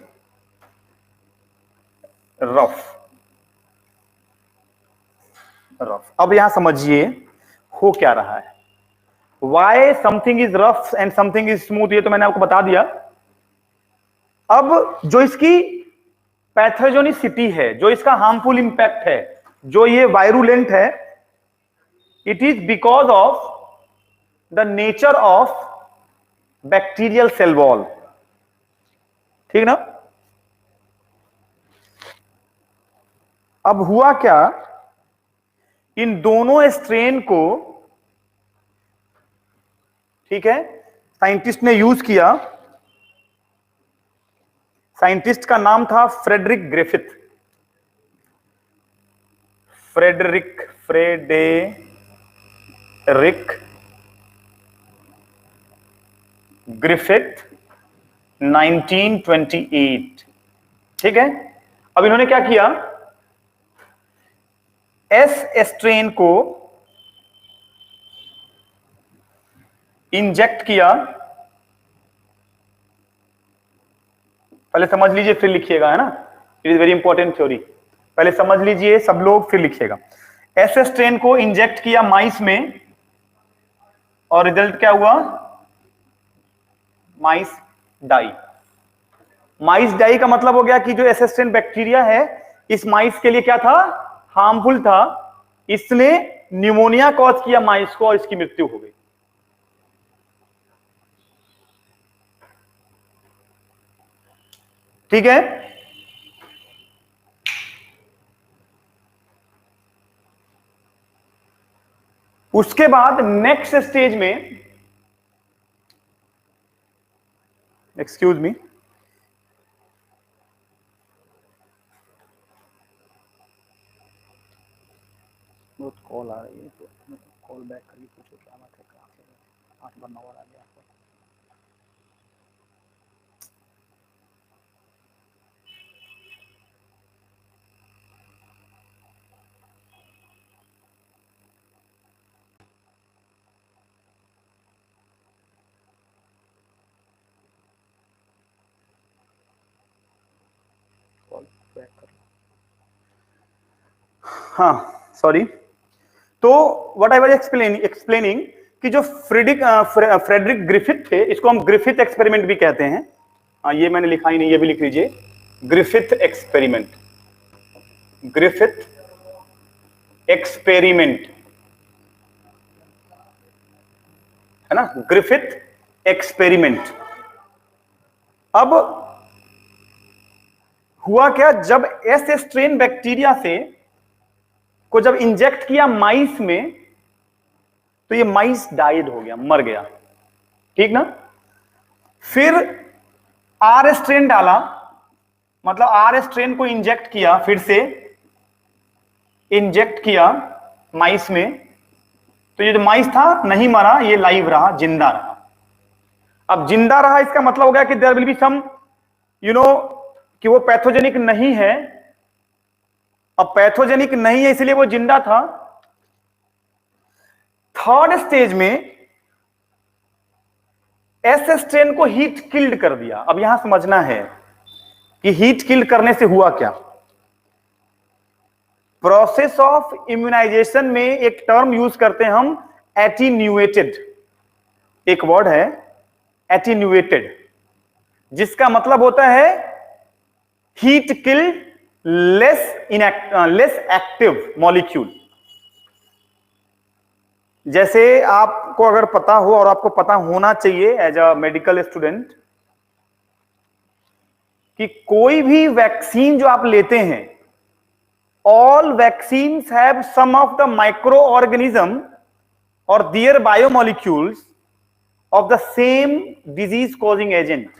rough। अब यहां समझिए हो क्या रहा है, why something is rough and something is smooth, ये तो मैंने आपको बता दिया। अब जो इसकी पैथोजेनिसिटी है, जो इसका हार्मफुल इंपैक्ट है, जो ये वायरुलेंट है, it is because of the nature of bacterial cell wall. ठीक ना। अब हुआ क्या, इन दोनों स्ट्रेन को, ठीक है, साइंटिस्ट ने यूज किया, साइंटिस्ट का नाम था फ्रेडरिक ग्रिफिथ, फ्रेडरिक ग्रिफिथ 1928। ठीक है, अब इन्होंने क्या किया, एस स्ट्रेन को इंजेक्ट किया, पहले समझ लीजिए फिर लिखिएगा, है ना, it is very important theory, पहले समझ लीजिए सब लोग फिर लिखिएगा। एस स्ट्रेन को इंजेक्ट किया माइस में, और रिजल्ट क्या हुआ, माइस डाई। माइस डाई का मतलब हो गया कि जो एसिस्टेंट बैक्टीरिया है इस माइस के लिए क्या था, हार्मफुल था, इसने न्यूमोनिया कॉज किया माइस को और इसकी मृत्यु हो गई। ठीक है, उसके बाद नेक्स्ट स्टेज में, एक्सक्यूज मी, बहुत कॉल आ रही है तो कॉल बैक करिए, पूछो क्या बात है, कहाँ से 8 बार 9 बार आ गया आपको। कॉल बैक कर, हाँ सॉरी। तो व्हाट आई वाज एक्सप्लेनिंग कि जो फ्रेडरिक ग्रिफिथ थे, इसको हम ग्रिफिथ एक्सपेरिमेंट भी कहते हैं। ये मैंने लिखा ही नहीं, ये भी लिख लीजिए, ग्रिफिथ एक्सपेरिमेंट, ग्रिफिथ एक्सपेरिमेंट, है ना, ग्रिफिथ एक्सपेरिमेंट। अब हुआ क्या, जब एस स्ट्रेन बैक्टीरिया से को जब इंजेक्ट किया माइस में, तो ये माइस डाइड हो गया, मर गया, ठीक ना। फिर आर स्ट्रेन डाला, मतलब आर स्ट्रेन को इंजेक्ट किया, फिर से इंजेक्ट किया माइस में, तो ये जो माइस था नहीं मरा, ये लाइव रहा, जिंदा रहा। अब जिंदा रहा इसका मतलब हो गया कि देयर विल बी सम कि वो पैथोजेनिक नहीं है। अब पैथोजेनिक नहीं है इसलिए वो जिंदा था। थर्ड स्टेज में एस स्ट्रेन को हीट किल्ड कर दिया। अब यहां समझना है कि हीट किल्ड करने से हुआ क्या। प्रोसेस ऑफ इम्यूनाइजेशन में एक टर्म यूज करते हैं हम, एटीन्यूएटेड, एक वर्ड है एटीन्यूएटेड, जिसका मतलब होता है heat killed less active molecule. जैसे आपको अगर पता हो, और आपको पता होना चाहिए एज अ मेडिकल स्टूडेंट, कि कोई भी वैक्सीन जो आप लेते हैं, all vaccines have some of the micro organism और their biomolecules of the same disease causing agent.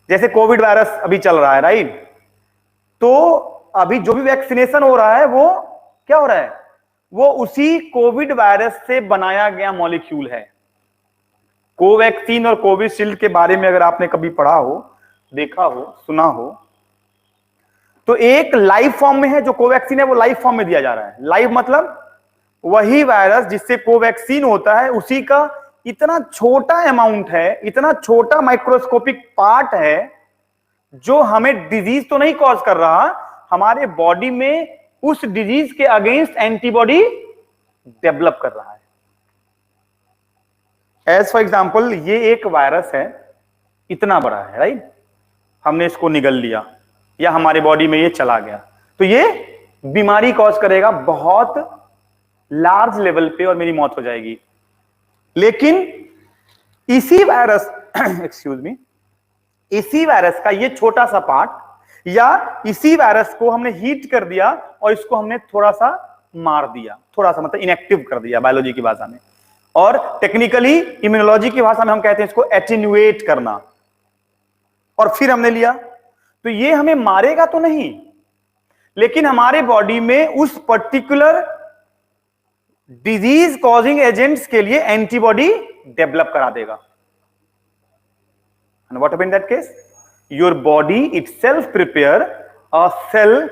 जैसे कोविड वायरस अभी चल रहा है, राइट, तो अभी जो भी वैक्सीनेशन हो रहा है वो क्या हो रहा है, वो उसी कोविड वायरस से बनाया गया मॉलिक्यूल है। कोवैक्सीन और कोविशील्ड के बारे में अगर आपने कभी पढ़ा हो, देखा हो, सुना हो, तो एक लाइव फॉर्म में है, जो कोवैक्सीन है वो लाइव फॉर्म में दिया जा रहा है। लाइव मतलब वही वायरस जिससे कोवैक्सीन होता है, उसी का इतना छोटा अमाउंट है, इतना छोटा माइक्रोस्कोपिक पार्ट है, जो हमें डिजीज तो नहीं कॉज कर रहा, हमारे बॉडी में उस डिजीज के अगेंस्ट एंटीबॉडी डेवलप कर रहा है। एज फॉर एग्जाम्पल, ये एक वायरस है, इतना बड़ा है, राइट, हमने इसको निगल लिया या हमारे बॉडी में ये चला गया, तो ये बीमारी कॉज करेगा बहुत लार्ज लेवल पे और मेरी मौत हो जाएगी। लेकिन इसी वायरस एक्सक्यूज मी, इसी वायरस का ये छोटा सा पार्ट, या इसी वायरस को हमने हीट कर दिया और इसको हमने थोड़ा सा मार दिया, थोड़ा सा मतलब इनएक्टिव कर दिया बायोलॉजी की भाषा में, और टेक्निकली इम्यूनोलॉजी की भाषा में हम कहते हैं इसको एटेन्युएट करना, और फिर हमने लिया, तो ये हमें मारेगा तो नहीं, लेकिन हमारे बॉडी में उस पर्टिकुलर डिजीज कॉजिंग एजेंट्स के लिए एंटीबॉडी डेवलप करा देगा। And what happened in that case? Your body itself prepare a cell,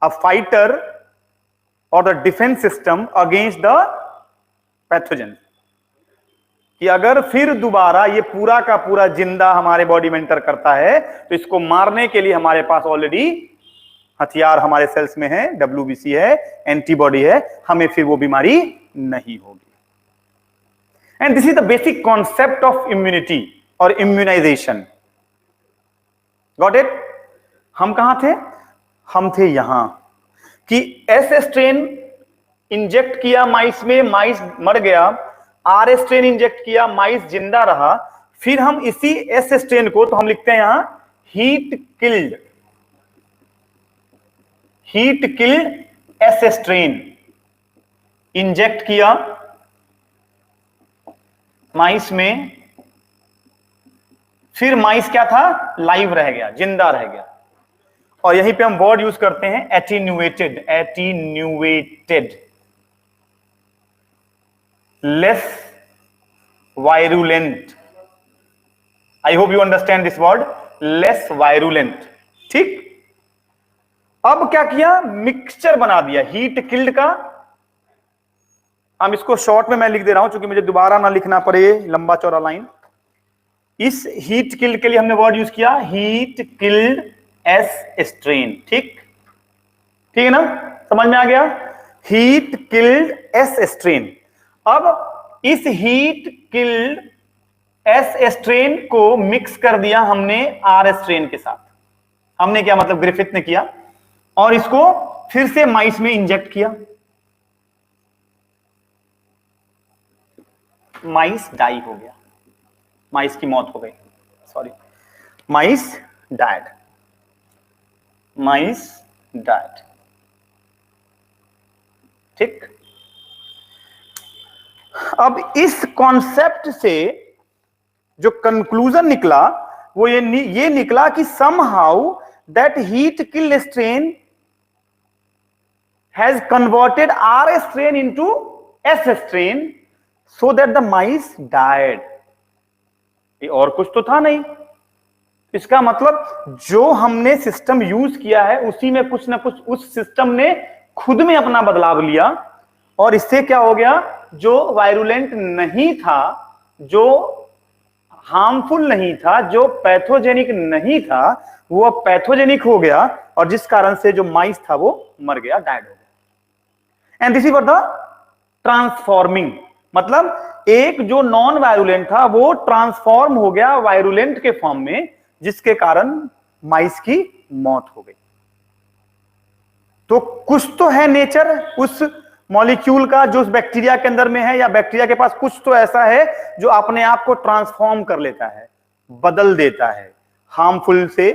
a fighter or the defense system against the pathogen, कि अगर फिर दोबारा ये पूरा का पूरा जिंदा हमारे बॉडी में एंटर करता है, तो इसको मारने के लिए हमारे पास ऑलरेडी हथियार हमारे सेल्स में है, WBC है, एंटीबॉडी है, हमें फिर वो बीमारी नहीं होगी। And this is the basic concept of immunity और इम्यूनाइजेशन। Got it? हम कहां थे? हम थे यहां कि एस स्ट्रेन इंजेक्ट किया माइस में, माइस मर गया, आर स्ट्रेन इंजेक्ट किया, माइस जिंदा रहा, फिर हम इसी एस स्ट्रेन को तो हम लिखते हैं यहां heat killed, heat killed S strain inject किया माइस में, फिर माइस क्या था? लाइव रह गया, जिंदा रह गया। और यहीं पे हम वर्ड यूज करते हैं attenuated, attenuated, less virulent. I hope you understand this word, less virulent. ठीक, अब क्या किया? मिक्सचर बना दिया हीट किल्ड का। हम इसको शॉर्ट में मैं लिख दे रहा हूं क्योंकि मुझे दोबारा ना लिखना पड़े लंबा चौड़ा लाइन। इस हीट किल्ड के लिए हमने वर्ड यूज किया हीट किल्ड एस स्ट्रेन। ठीक, ठीक है ना? समझ में आ गया? Heat killed S strain. अब इस हीट किल्ड एस स्ट्रेन को मिक्स कर दिया हमने आर स्ट्रेन के साथ। हमने क्या मतलब? ग्रिफिथ ने किया, और इसको फिर से माइस में इंजेक्ट किया। माइस डाई हो गया, माइस की मौत हो गई, सॉरी, माइस डाइड, माइस डाइड। ठीक, अब इस कॉन्सेप्ट से जो कंक्लूजन निकला वो ये निकला कि somehow that heat killed strain has converted R strain into S strain so that the mice died. ये और कुछ तो था नहीं। इसका मतलब जो हमने सिस्टम यूज किया है उसी में कुछ ना कुछ उस सिस्टम ने खुद में अपना बदलाव लिया, और इससे क्या हो गया? जो वायरुलेंट नहीं था, जो हार्मफुल नहीं था, जो पैथोजेनिक नहीं था, वो अब पैथोजेनिक हो गया, और जिस कारण से जो माइस था वो मर गया, डाइड हो गया। And this is for the transforming, मतलब एक जो नॉन वायरुलेंट था वो ट्रांसफॉर्म हो गया वायरुलेंट के फॉर्म में, जिसके कारण माइस की मौत हो गई। तो कुछ तो है नेचर उस मॉलिक्यूल का जो उस बैक्टीरिया के अंदर में है, या बैक्टीरिया के पास कुछ तो ऐसा है जो अपने आप को ट्रांसफॉर्म कर लेता है, बदल देता है। हार्मफुल से,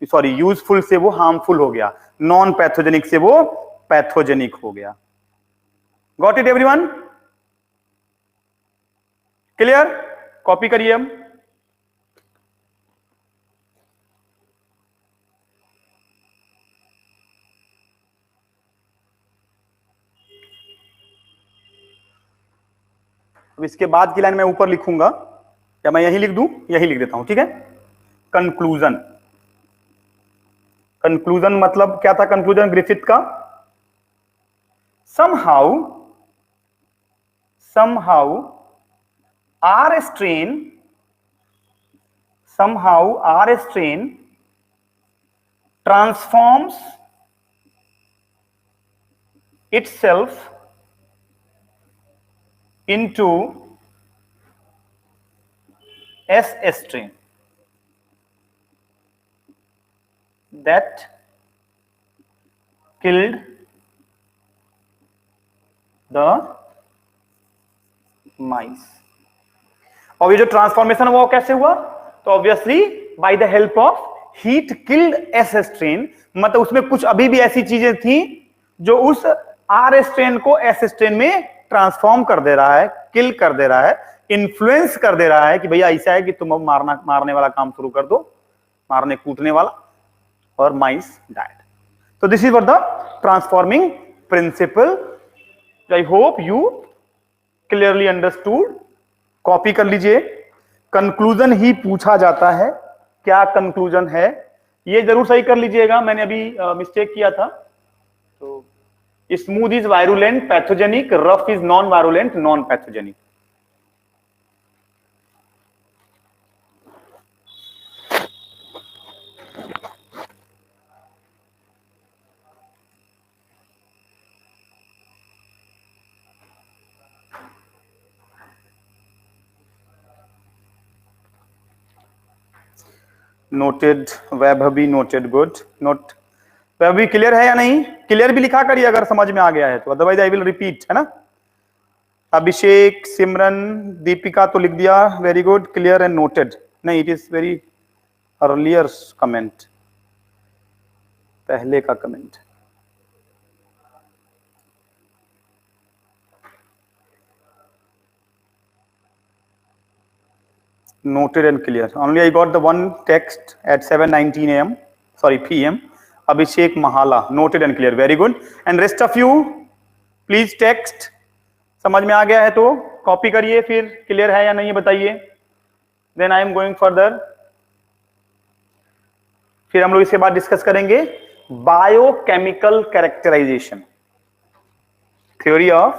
सॉरी, यूजफुल से वो हार्मफुल हो गया, नॉन पैथोजेनिक से वो पैथोजेनिक हो गया। Got it everyone? Clear? Copy करिए हम। अब इसके बाद की लाइन मैं ऊपर लिखूंगा, या मैं यही लिख दूं? यही लिख देता हूं, ठीक है? कंक्लूजन। कंक्लूजन मतलब क्या था? कंक्लूजन ग्रिफिथ का, somehow R strain transforms itself into S strain that killed the mice। और ये जो ट्रांसफॉर्मेशन हुआ वो कैसे हुआ? तो obviously by the help of heat killed S strain. मतलब उसमें कुछ अभी भी ऐसी चीजें थी जो उस आर स्ट्रेन को एस स्ट्रेन में ट्रांसफॉर्म कर दे रहा है, किल कर दे रहा है, इन्फ्लुएंस कर दे रहा है कि भैया ऐसा है कि तुम अब मारने वाला काम शुरू कर दो, मारने कूटने वाला, और माइस डाइड। तो this is for the transforming principle. I hope you clearly understood. Copy कर लीजिए। कंक्लूजन ही पूछा जाता है, क्या कंक्लूजन है ये जरूर सही कर लीजिएगा। मैंने अभी मिस्टेक किया था। तो smooth is virulent pathogenic, rough is non virulent non pathogenic. Noted, Vaibhavi noted, good. Note Vaibhavi clear है या नहीं? क्लियर भी लिखा करिए अगर समझ में आ गया है तो, अदरवाइज आई विल रिपीट, है ना। अभिषेक, सिमरन, दीपिका तो लिख दिया, very good, clear and noted. नहीं, it is very earlier comment, पहले का comment. Noted and clear. Only I got the one text at 7:19 a.m. Sorry, p.m. Abhishek Mahala. Noted and clear. Very good. And rest of you, please text. समझ में आ गया है तो copy करिए, फिर क्लियर है या नहीं बताइए। Then I am going further. फिर हम लोग इसके बाद डिस्कस करेंगे biochemical characterization, theory of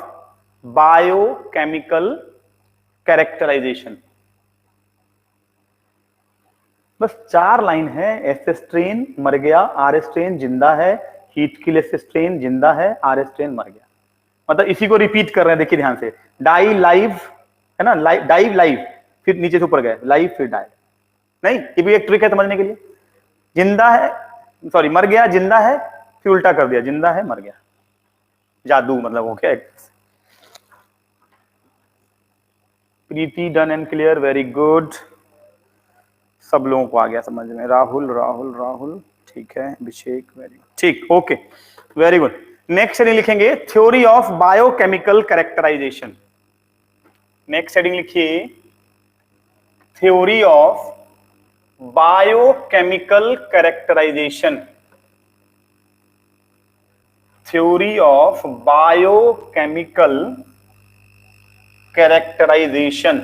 biochemical characterization. बस 4 लाइन है। एस स्ट्रेन मर गया, आर स्ट्रेन जिंदा है, हीट किल एस स्ट्रेन जिंदा है, आर स्ट्रेन मर गया। मतलब इसी को रिपीट कर रहे हैं, देखिए ध्यान से। डाई लाइव है ना, डाई लाइव, फिर नीचे से ऊपर गए, लाइव फिर डाई। नहीं, ये भी एक ट्रिक है समझने के लिए। जिंदा है, सॉरी मर गया, जिंदा है, फिर उल्टा कर दिया, जिंदा है मर गया, जादू मतलब हो गया। Preeti done and clear, very good, सब लोगों को आ गया समझ में। राहुल राहुल राहुल, ठीक है। अभिषेक, वेरी गुड, ठीक, okay, very good. Next heading लिखेंगे theory of biochemical characterization. Next heading लिखिए theory of biochemical characterization. Theory of biochemical characterization.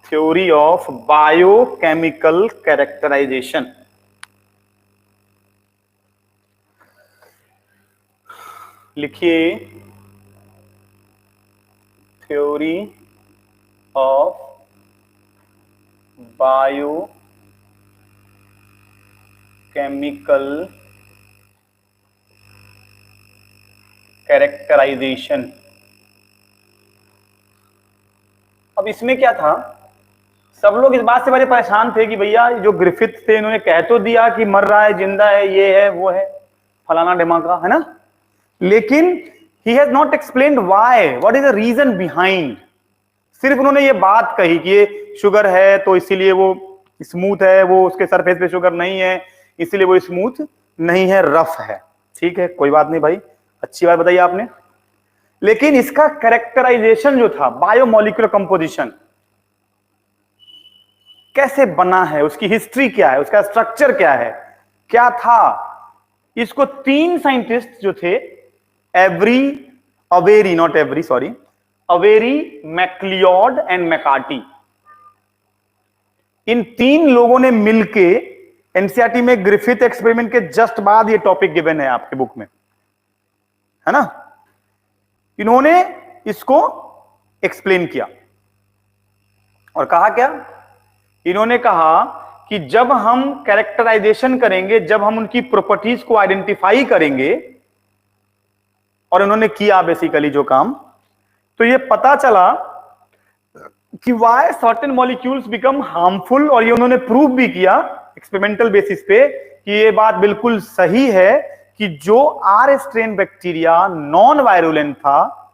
Theory of biochemical characterization. लिखिए थ्योरी ऑफ बायोकेमिकल कैरेक्टराइजेशन। अब इसमें क्या था, सब लोग इस बात से बड़े परेशान थे कि भैया जो ग्रिफिथ थे इन्होंने कह तो दिया कि मर रहा है, जिंदा है, ये है वो है, फलाना ढिमाका, है ना, लेकिन he has not explained why, what is the reason behind. सिर्फ उन्होंने ये बात कही कि ये शुगर है तो इसीलिए वो स्मूथ है, वो उसके सरफेस पे शुगर नहीं है इसीलिए वो स्मूथ नहीं है, रफ है। ठीक है, कोई बात नहीं भाई, अच्छी बात बताइए आपने। लेकिन इसका कैरेक्टराइजेशन जो था, बायोमोलिकुलर कंपोजिशन कैसे बना है, उसकी हिस्ट्री क्या है, उसका स्ट्रक्चर क्या है, क्या था, इसको 3 साइंटिस्ट जो थे, अवेरी, मैक्लियोड एंड मैकार्टी, इन 3 लोगों ने मिलके एनसीईआरटी में ग्रिफिथ एक्सपेरिमेंट के जस्ट बाद ये टॉपिक गिवन है आपके बुक में, है ना। इन्होंने इसको एक्सप्लेन किया और कहा क्या, इन्होंने कहा कि जब हम कैरेक्टराइजेशन करेंगे, जब हम उनकी प्रॉपर्टीज को आइडेंटिफाई करेंगे, और इन्होंने किया बेसिकली जो काम, तो ये पता चला कि why certain molecules become harmful, और ये उन्होंने प्रूव भी किया एक्सपेरिमेंटल बेसिस पे कि ये बात बिल्कुल सही है कि जो R strain bacteria non virulent था,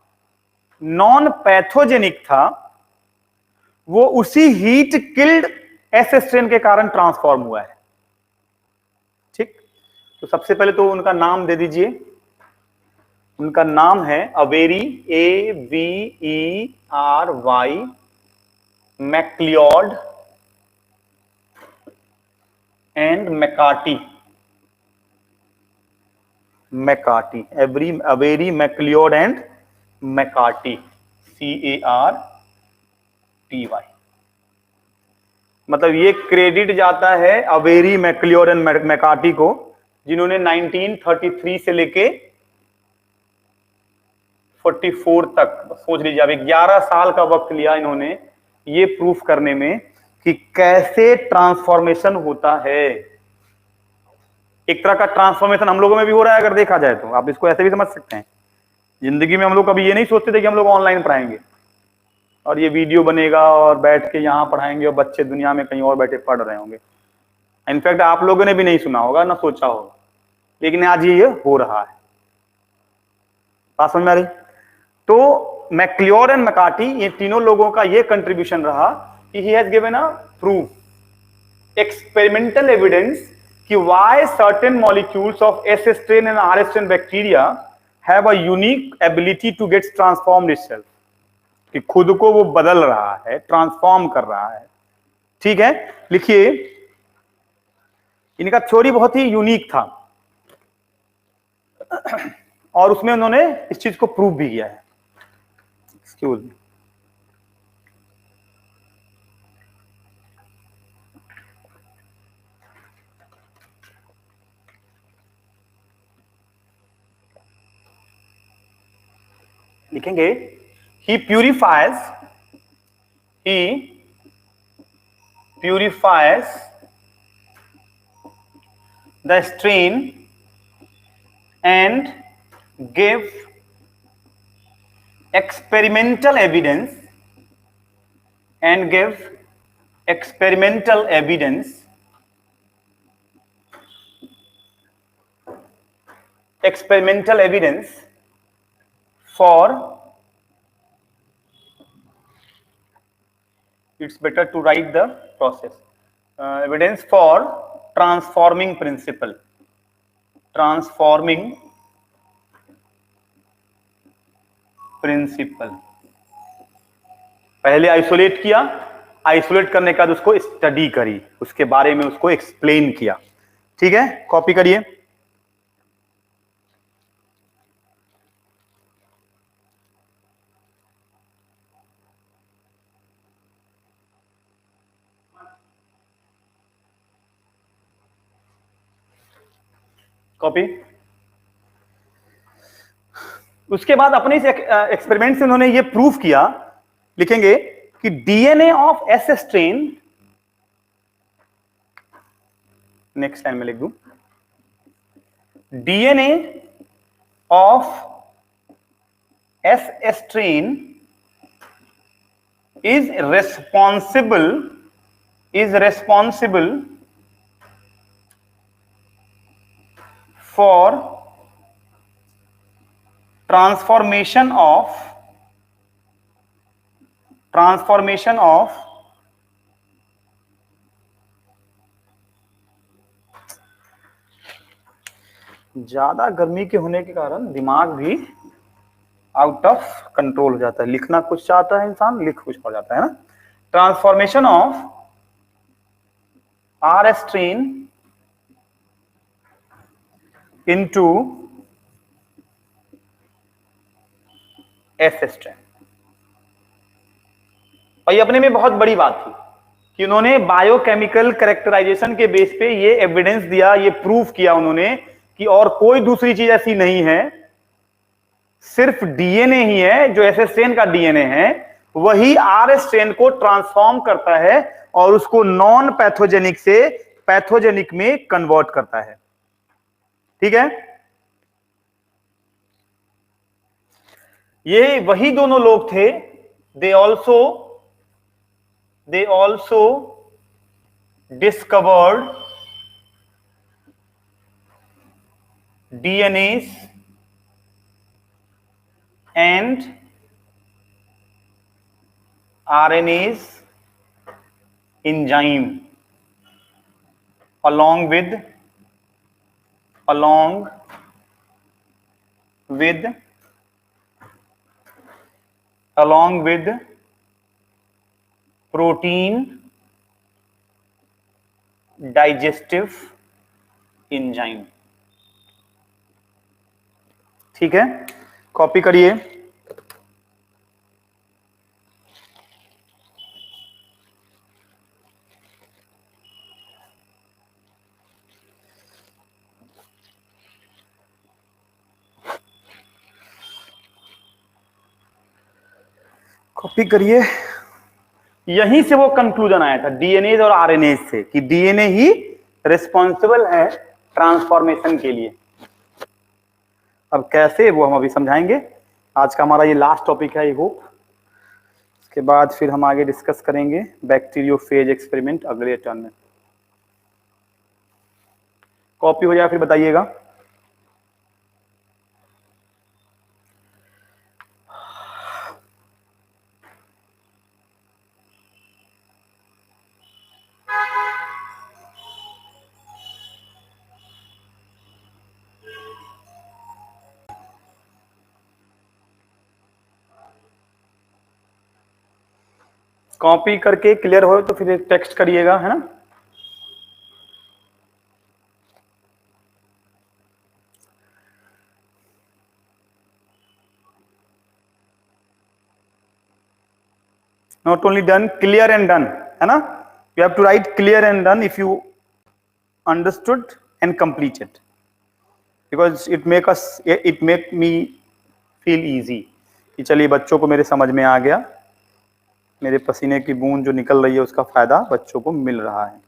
नॉन पैथोजेनिक था, वो उसी हीट किल्ड एस स्ट्रेन के कारण ट्रांसफॉर्म हुआ है। ठीक, तो सबसे पहले तो उनका नाम दे दीजिए। उनका नाम है Avery, AVERY, McLeod and McCarty. Avery, McLeod and McCarty, CARTY। मतलब ये क्रेडिट जाता है अवेरी, मैक्लियोड एंड मैकार्टी को, जिन्होंने 1933 से लेके 44 तक, सोच लीजिए अब 11 साल का वक्त लिया इन्होंने ये प्रूफ करने में कि कैसे ट्रांसफॉर्मेशन होता है। एक तरह का ट्रांसफॉर्मेशन हम लोगों में भी हो रहा है, अगर देखा जाए तो आप इसको ऐसे भी समझ सकते हैं। जिंदगी में हम लोग कभी ये नहीं सोचते थे कि हम लोग ऑनलाइन पढ़ाएंगे, और ये वीडियो बनेगा और बैठ के यहाँ पढ़ाएंगे और बच्चे दुनिया में कहीं और बैठे पढ़ रहे होंगे। इनफैक्ट आप लोगों ने भी नहीं सुना होगा ना सोचा होगा, लेकिन आज ये हो रहा है। बात समझ में आ रही? तो मैक्लियोर एंड मैकार्टी, ये तीनों लोगों का ये कंट्रीब्यूशन रहा कि he has given a proof, experimental evidence कि why certain molecules of S strain and R strain bacteria have a unique ability to get transformed itself, कि खुद को वो बदल रहा है, ट्रांसफॉर्म कर रहा है। ठीक है, लिखिए, इनका थ्योरी बहुत ही यूनिक था और उसमें उन्होंने इस चीज को प्रूव भी किया है। एक्सक्यूज मी, लिखेंगे he purifies the strain and give experimental evidence for, it's better to write the process, evidence for transforming principle, पहले आइसोलेट किया, आइसोलेट करने के बाद उसको स्टडी करी, उसके बारे में उसको एक्सप्लेन किया। ठीक है, कॉपी करिए। कॉपी। उसके बाद अपने इस एक्सपेरिमेंट से उन्होंने ये प्रूफ किया, लिखेंगे कि DNA of S strain, next line में लिख दूं, DNA of S strain is responsible for transformation of ज्यादा गर्मी के होने के कारण दिमाग भी आउट ऑफ कंट्रोल हो जाता है, लिखना कुछ चाहता है इंसान, लिख कुछ हो जाता है ना। Transformation of R strain into S strain. और ये अपने में बहुत बड़ी बात थी कि उन्होंने बायोकेमिकल कैरेक्टराइजेशन के बेस पे ये एविडेंस दिया, ये प्रूफ किया उन्होंने कि और कोई दूसरी चीज ऐसी नहीं है, सिर्फ डीएनए ही है, जो एस स्ट्रेन का डीएनए है वही आर स्ट्रेन को ट्रांसफॉर्म करता है और उसको नॉन पैथोजेनिक से पैथोजेनिक में कन्वर्ट करता है। ठीक है, ये वही दोनों लोग थे, they also discovered DNS and RNAs enzyme along with protein digestive enzyme। ठीक है, कॉपी करिए। कॉपी करिए। यहीं से वो कंक्लूजन आया था डीएनए और आरएनए से कि डीएनए ही रिस्पॉन्सिबल है ट्रांसफॉर्मेशन के लिए। अब कैसे, वो हम अभी समझाएंगे। आज का हमारा ये लास्ट टॉपिक है, आई होप। इसके उसके बाद फिर हम आगे डिस्कस करेंगे बैक्टीरियोफेज एक्सपेरिमेंट अगले टर्न में। कॉपी हो जाए फिर बताइएगा। कॉपी करके क्लियर हो तो फिर टेक्स्ट करिएगा, है ना। Not only done, clear and done, है ना। You have to write clear and done if you understood and completed, because it make me feel easy कि चलिए बच्चों को मेरे समझ में आ गया, मेरे पसीने की बूंद जो निकल रही है उसका फायदा बच्चों को मिल रहा है।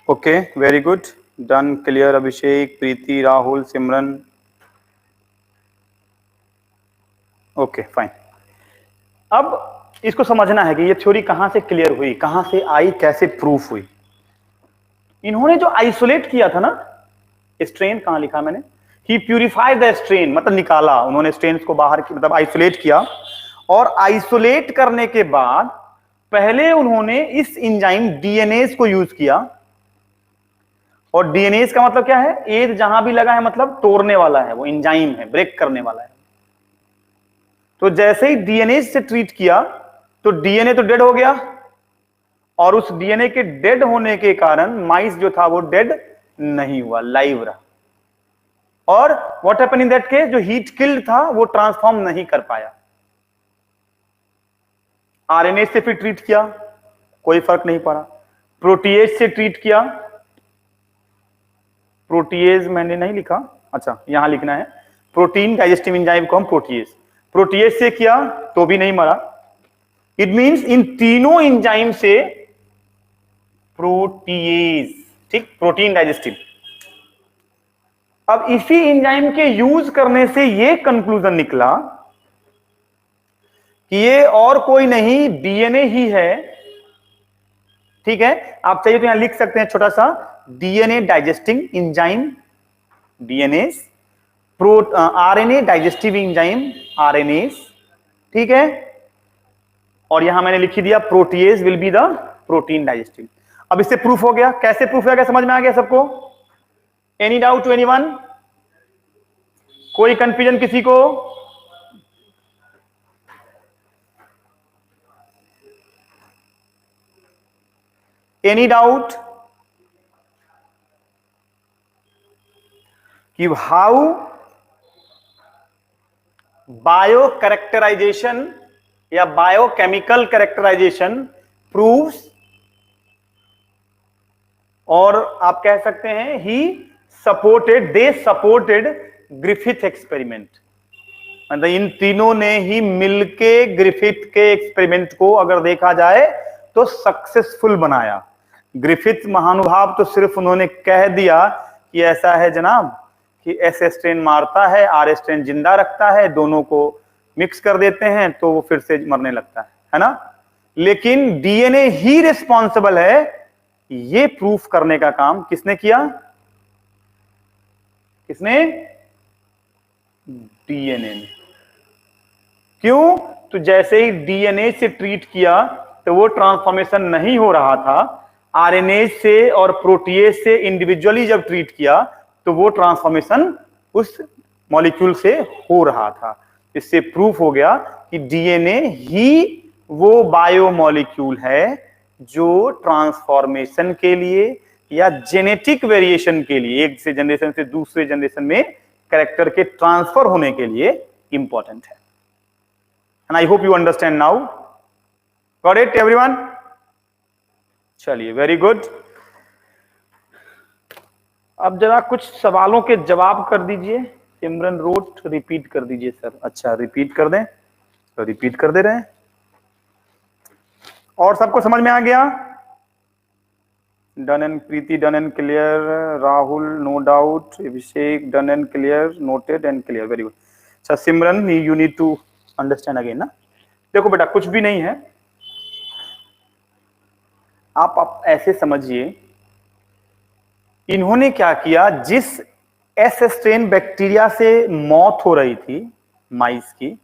Okay, very good, done, clear. Abhishek, Preeti, Rahul, Simran, okay fine. अब इसको समझना है कि ये थ्योरी कहां से क्लियर हुई, कहां से आई, कैसे प्रूफ हुई। इन्होंने जो आइसोलेट किया था ना स्ट्रेन, कहां लिखा मैंने, ही प्यूरिफाइड द स्ट्रेन, मतलब निकाला उन्होंने स्ट्रेन को बाहर, मतलब आइसोलेट किया। और आइसोलेट करने के बाद पहले उन्होंने इस एंजाइम डीएनएज को यूज किया। और डीएनएज का मतलब क्या है, एज जहां भी लगा है मतलब तोड़ने वाला है, वो एंजाइम है, ब्रेक करने वाला है। तो जैसे ही डीएनएज से ट्रीट किया तो डीएनए तो डेड हो गया, और उस डीएनए के डेड होने के कारण माइस जो था वो डेड नहीं हुआ, लाइव रहा। और what happened in that case, जो हीट किल्ड था वो ट्रांसफॉर्म नहीं कर पाया। आरएनए से फिर ट्रीट किया, कोई फर्क नहीं पड़ा। प्रोटीएज से ट्रीट किया, प्रोटीएज मैंने नहीं लिखा, अच्छा यहां लिखना है, प्रोटीन डाइजेस्टिव एंजाइम को हम प्रोटीएज से किया तो भी नहीं मरा। इट मींस इन तीनों एंजाइम से प्रोटीएज, ठीक, प्रोटीन डाइजेस्टिव। अब इसी एंजाइम के यूज करने से ये कंक्लूजन निकला कि ये और कोई नहीं डीएनए ही है, ठीक है। आप चाहिए तो यहां लिख सकते हैं छोटा सा, DNA digesting enzyme, DNA, RNA digestive enzyme, RNA, ठीक है। और यहां मैंने लिख दिया protease will be the protein digestive. अब इससे प्रूफ हो गया। कैसे प्रूफ हो गया, समझ में आ गया सबको? Any doubt to anyone? कोई कंफ्यूजन किसी को? एनी डाउट कि हाउ बायो कैरेक्टराइजेशन या बायोकेमिकल कैरेक्टराइजेशन प्रूव्स, और आप कह सकते हैं दे सपोर्टेड ग्रिफिथ एक्सपेरिमेंट। मतलब इन तीनों ने ही मिलके ग्रिफिथ के एक्सपेरिमेंट को अगर देखा जाए तो सक्सेसफुल बनाया। ग्रिफिथ महानुभाव तो सिर्फ उन्होंने कह दिया कि ऐसा है जनाब कि एस स्ट्रेन मारता है, आर स्ट्रेन जिंदा रखता है, दोनों को मिक्स कर देते हैं तो वो फिर से मरने लगता है ना। लेकिन डीएनए ही रिस्पॉन्सिबल है, ये प्रूफ करने का काम किसने किया? किसने? डीएनए ने। क्यों? तो जैसे ही डीएनए से ट्रीट किया तो वो ट्रांसफॉर्मेशन नहीं हो रहा था। आरएनए से और प्रोटीएज से इंडिविजुअली जब ट्रीट किया तो वो ट्रांसफॉर्मेशन उस मॉलिक्यूल से हो रहा था। इससे प्रूफ हो गया कि डीएनए ही वो बायोमॉलिक्यूल है जो ट्रांसफॉर्मेशन के लिए या जेनेटिक वेरिएशन के लिए, एक से जनरेशन से दूसरे जनरेशन में कैरेक्टर के ट्रांसफर होने के लिए इंपॉर्टेंट है। And I hope you understand now. Got it everyone? चलिए, वेरी गुड। अब जरा कुछ सवालों के जवाब कर दीजिए। सिमरन रोट, रिपीट कर दीजिए सर। अच्छा, रिपीट कर दें तो रिपीट कर दे रहे हैं। और सबको समझ में आ गया? Done and Preeti, done and clear. Rahul, no doubt. Abhishek, done and clear, noted and clear, very good. अच्छा Simran, you need to understand again ना। देखो बेटा, कुछ भी नहीं है, आप ऐसे समझिए, इन्होंने क्या किया, जिस एस स्ट्रेन बैक्टीरिया से मौत हो रही थी माइस की,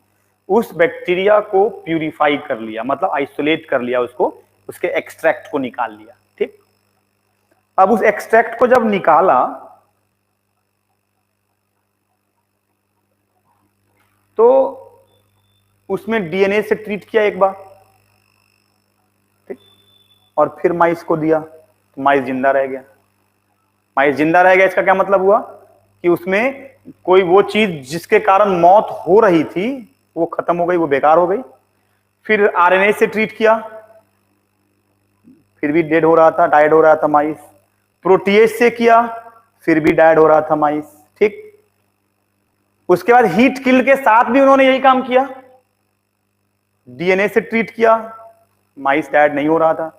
उस बैक्टीरिया को प्यूरिफाई कर लिया, मतलब आइसोलेट कर लिया उसको, उसके एक्सट्रैक्ट को निकाल लिया। ठीक, अब उस एक्सट्रैक्ट को जब निकाला तो उसमें डीएनए से ट्रीट किया एक बार, ठीक, और फिर माइस को दिया तो माइस जिंदा रह गया। माइस जिंदा रह गया, इसका क्या मतलब हुआ कि उसमें कोई वो चीज जिसके कारण मौत हो रही थी वो खत्म हो गई, वो बेकार हो गई। फिर आरएनए से ट्रीट किया, फिर भी डेड हो रहा था, डाइड हो रहा था माइस। प्रोटीएज से किया, फिर भी डाइड हो रहा था माइस। ठीक, उसके बाद हीट किल के साथ भी उन्होंने यही काम किया, डीएनए से ट्रीट किया, माइस डाइड नहीं हो रहा था।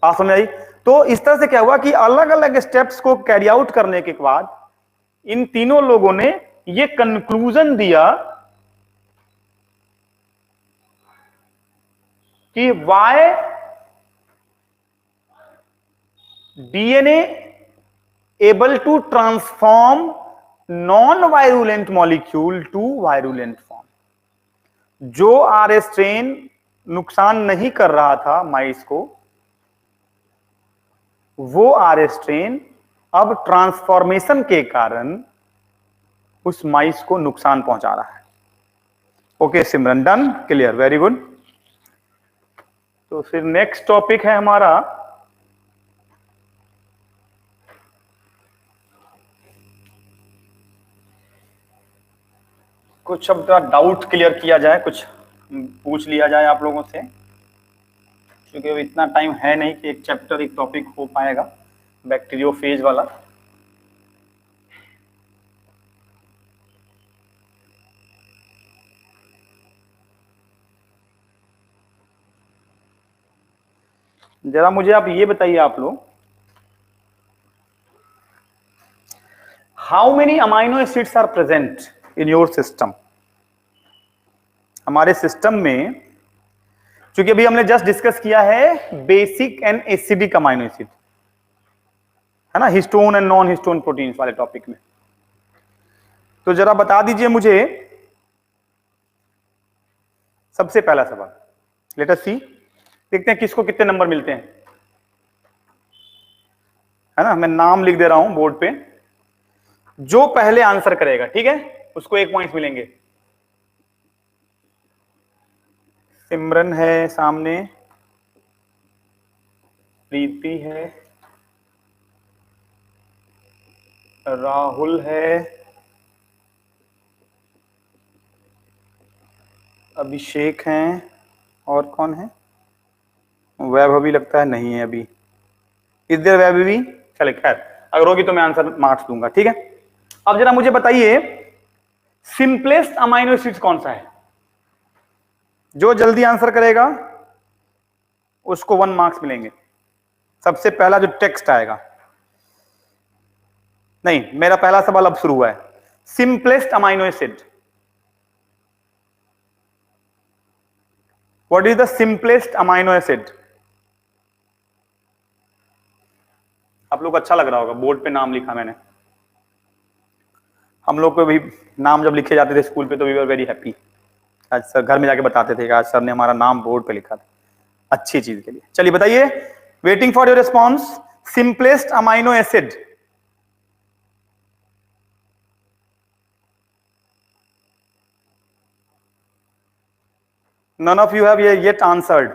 आप समझ आई? तो इस तरह से क्या हुआ कि अलग अलग स्टेप्स को कैरी आउट करने के बाद इन तीनों लोगों ने ये कंक्लूजन दिया कि why DNA able to transform non virulent molecule to virulent form. जो आर स्ट्रेन नुकसान नहीं कर रहा था माइस को, वो आर स्ट्रेन अब ट्रांसफॉर्मेशन के कारण उस माइस को नुकसान पहुंचा रहा है। ओके सिमरन, डन, क्लियर, वेरी गुड। तो फिर नेक्स्ट टॉपिक है हमारा कुछ अब डाउट क्लियर किया जाए, कुछ पूछ लिया जाए आप लोगों से, क्योंकि अब इतना टाइम है नहीं कि एक चैप्टर एक टॉपिक हो पाएगा बैक्टीरियोफेज वाला। जरा मुझे आप ये बताइए आप लोग, how many amino acids are present in your system? हमारे सिस्टम में, क्योंकि अभी हमने जस्ट डिस्कस किया है basic and acidic amino acid, है ना, histone and non histone proteins वाले टॉपिक में। तो जरा बता दीजिए मुझे, सबसे पहला सवाल, लेट अस सी, देखते हैं किसको कितने नंबर मिलते हैं, है ना। मैं नाम लिख दे रहा हूं बोर्ड पे, जो पहले आंसर करेगा, ठीक है, उसको 1 पॉइंट मिलेंगे। सिमरन है सामने, प्रीति है, राहुल है, अभिषेक हैं, और कौन है? वैभव भी लगता है नहीं है अभी। इधर वैभव भी, चले खैर, अगर होगी तो मैं आंसर मार्क्स दूंगा, ठीक है। अब जरा मुझे बताइए, सिंपलेस्ट अमाइनो एसिड कौन सा है? जो जल्दी आंसर करेगा उसको 1 मार्क्स मिलेंगे। सबसे पहला जो टेक्स्ट आएगा, नहीं, मेरा पहला सवाल अब शुरू हुआ है। Simplest amino acid, what is the simplest amino acid? आप लोग अच्छा लग रहा होगा, बोर्ड पे नाम लिखा मैंने। हम लोग को भी नाम जब लिखे जाते थे स्कूल पे तो वी वर वेरी हैप्पी। आज सर घर में जाके बताते थे कि आज सर ने हमारा नाम बोर्ड पे लिखा था, अच्छी चीज के लिए। चलिए बताइए, waiting for your response. Simplest amino acid, none of you have yet answered.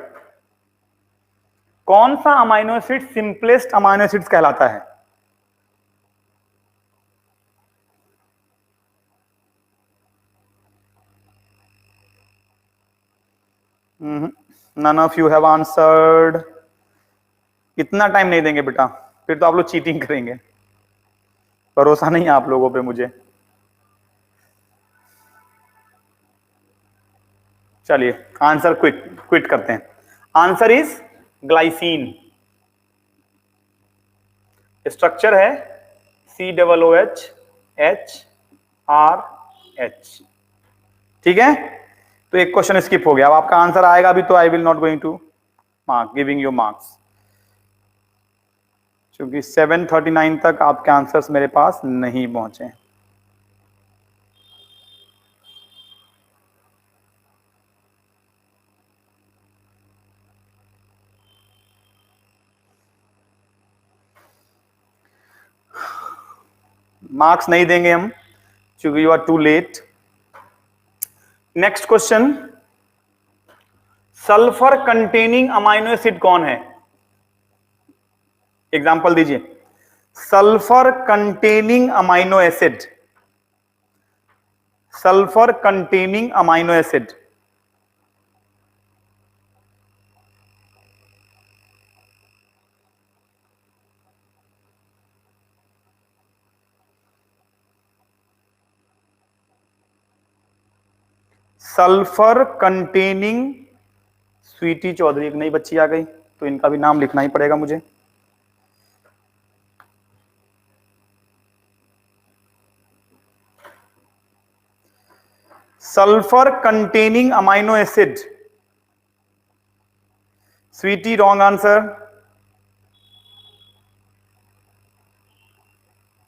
कौन सा amino acid simplest amino acids कहलाता है? None of you have answered. इतना टाइम नहीं देंगे बेटा, फिर तो आप लोग चीटिंग करेंगे। भरोसा नहीं है आप लोगों पे मुझे। चलिए आंसर क्विट करते हैं। Answer is glycine. स्ट्रक्चर है COOH HRH। ठीक है, तो एक क्वेश्चन स्किप हो गया। अब आपका आंसर आएगा अभी, तो I will not going to mark giving you marks, क्योंकि 7:39 तक आपके आंसर्स मेरे पास नहीं पहुंचे। मार्क्स नहीं देंगे हम, क्योंकि you are too late. Next question, sulphur containing amino acid कौन है? एग्जाम्पल दीजिए। Sulphur containing amino acid, sulphur containing amino acid. Sulphur containing, Sweety Chaudhary एक नई बच्ची आ गई, तो इनका भी नाम लिखना ही पड़ेगा मुझे। Sulphur containing amino acid, Sweety wrong answer.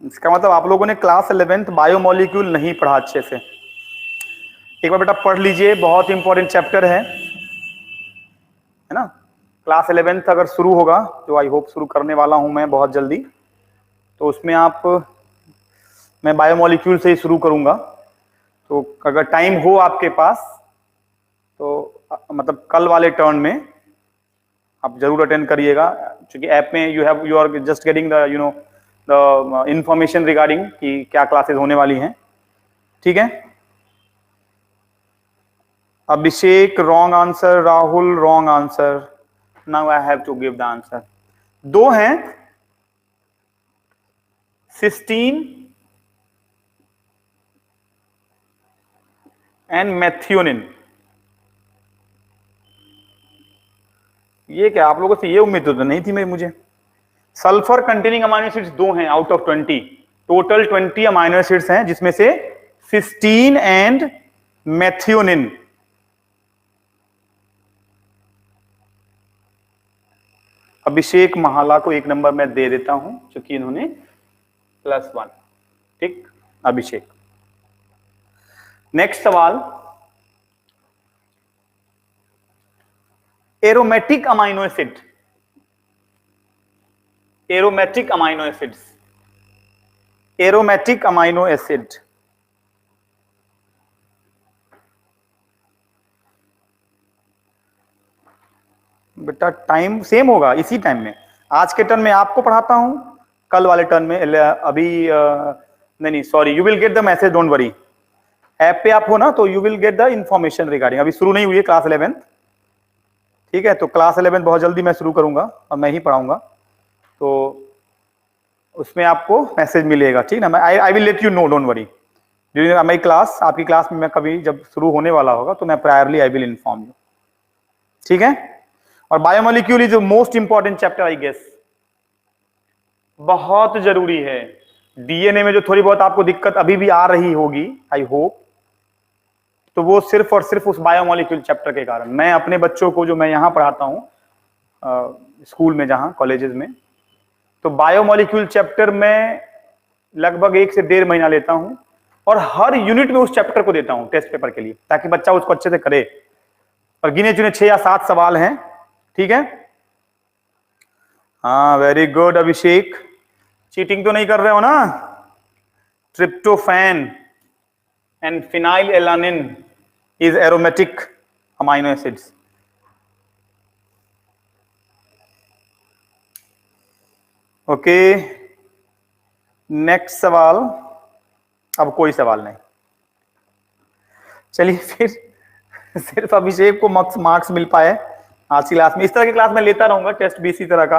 इसका मतलब आप लोगों ने क्लास 11th बायोमोलिक्यूल नहीं पढ़ा अच्छे से। एक बार बेटा पढ़ लीजिए, बहुत इंपॉर्टेंट चैप्टर है ना। क्लास 11th अगर शुरू होगा, जो आई होप शुरू करने वाला हूं मैं बहुत जल्दी, तो उसमें मैं बायोमोलिक्यूल से ही शुरू करूंगा। तो अगर टाइम हो आपके पास, तो मतलब कल वाले टर्न में आप जरूर अटेंड करिएगा, क्योंकि ऐप में you are just getting the information regarding कि क्या क्लासेस होने वाली हैं। ठीक है, Abhishek wrong answer, Rahul wrong answer. Now I have to give the answer. दो हैं, सिस्टीन एंड मेथियोनिन। ये क्या, आप लोगों से ये उम्मीद तो नहीं थी मुझे। सल्फर कंटेनिंग अमाइनो एसिड्स दो हैं out of 20, total 20 amino acids हैं, जिसमें से सिस्टीन एंड मेथियोनिन। अभिषेक महाला को 1 नंबर मैं दे देता हूं, क्योंकि इन्होंने +1। ठीक, अभिषेक। नेक्स्ट सवाल, aromatic amino acid, aromatic amino acids, aromatic amino acid. बेटा टाइम सेम होगा, इसी टाइम में। आज के टर्न में आपको पढ़ाता हूं, कल वाले टर्न में अभी नहीं sorry, you will get the message, don't worry. App पे आप हो ना, तो you will get the information regarding. अभी शुरू नहीं हुई है क्लास 11th, ठीक है, तो क्लास 11th बहुत जल्दी मैं शुरू करूंगा और मैं ही पढ़ाऊंगा, तो उसमें आपको मैसेज मिलेगा। ठीक है ना, I will let you know, don't worry. During my class, आपकी क्लास में मैं कभी जब शुरू होने वाला होगा, तो मैं priorly I will inform you. ठीक है, और biomolecule is most important chapter I guess, बहुत जरूरी है। डीएनए में जो थोड़ी बहुत आपको दिक्कत अभी भी आ रही होगी, आई होप, तो वो सिर्फ और सिर्फ उस बायोमोलिक्यूल चैप्टर के कारण। मैं अपने बच्चों को, जो मैं यहां पढ़ाता हूं स्कूल में, जहां कॉलेजेस में, तो बायोमोलिक्यूल चैप्टर में लगभग 1 से 1.5 महीना लेता हूं, और हर यूनिट में उस चैप्टर को देता हूं टेस्ट पेपर के लिए, ताकि बच्चा उसको अच्छे से करे। और गिने चुने 6 या 7 सवाल हैं। ठीक है, हाँ वेरी गुड अभिषेक, चीटिंग तो नहीं कर रहे हो ना। Tryptophan and phenyl alanine is aromatic amino acids. Okay, next सवाल। अब कोई सवाल नहीं। चलिए फिर सिर्फ अभिषेक को मार्क्स मिल पाए आज की क्लास में। इस तरह की क्लास मैं लेता रहूंगा, टेस्ट भी इसी तरह का,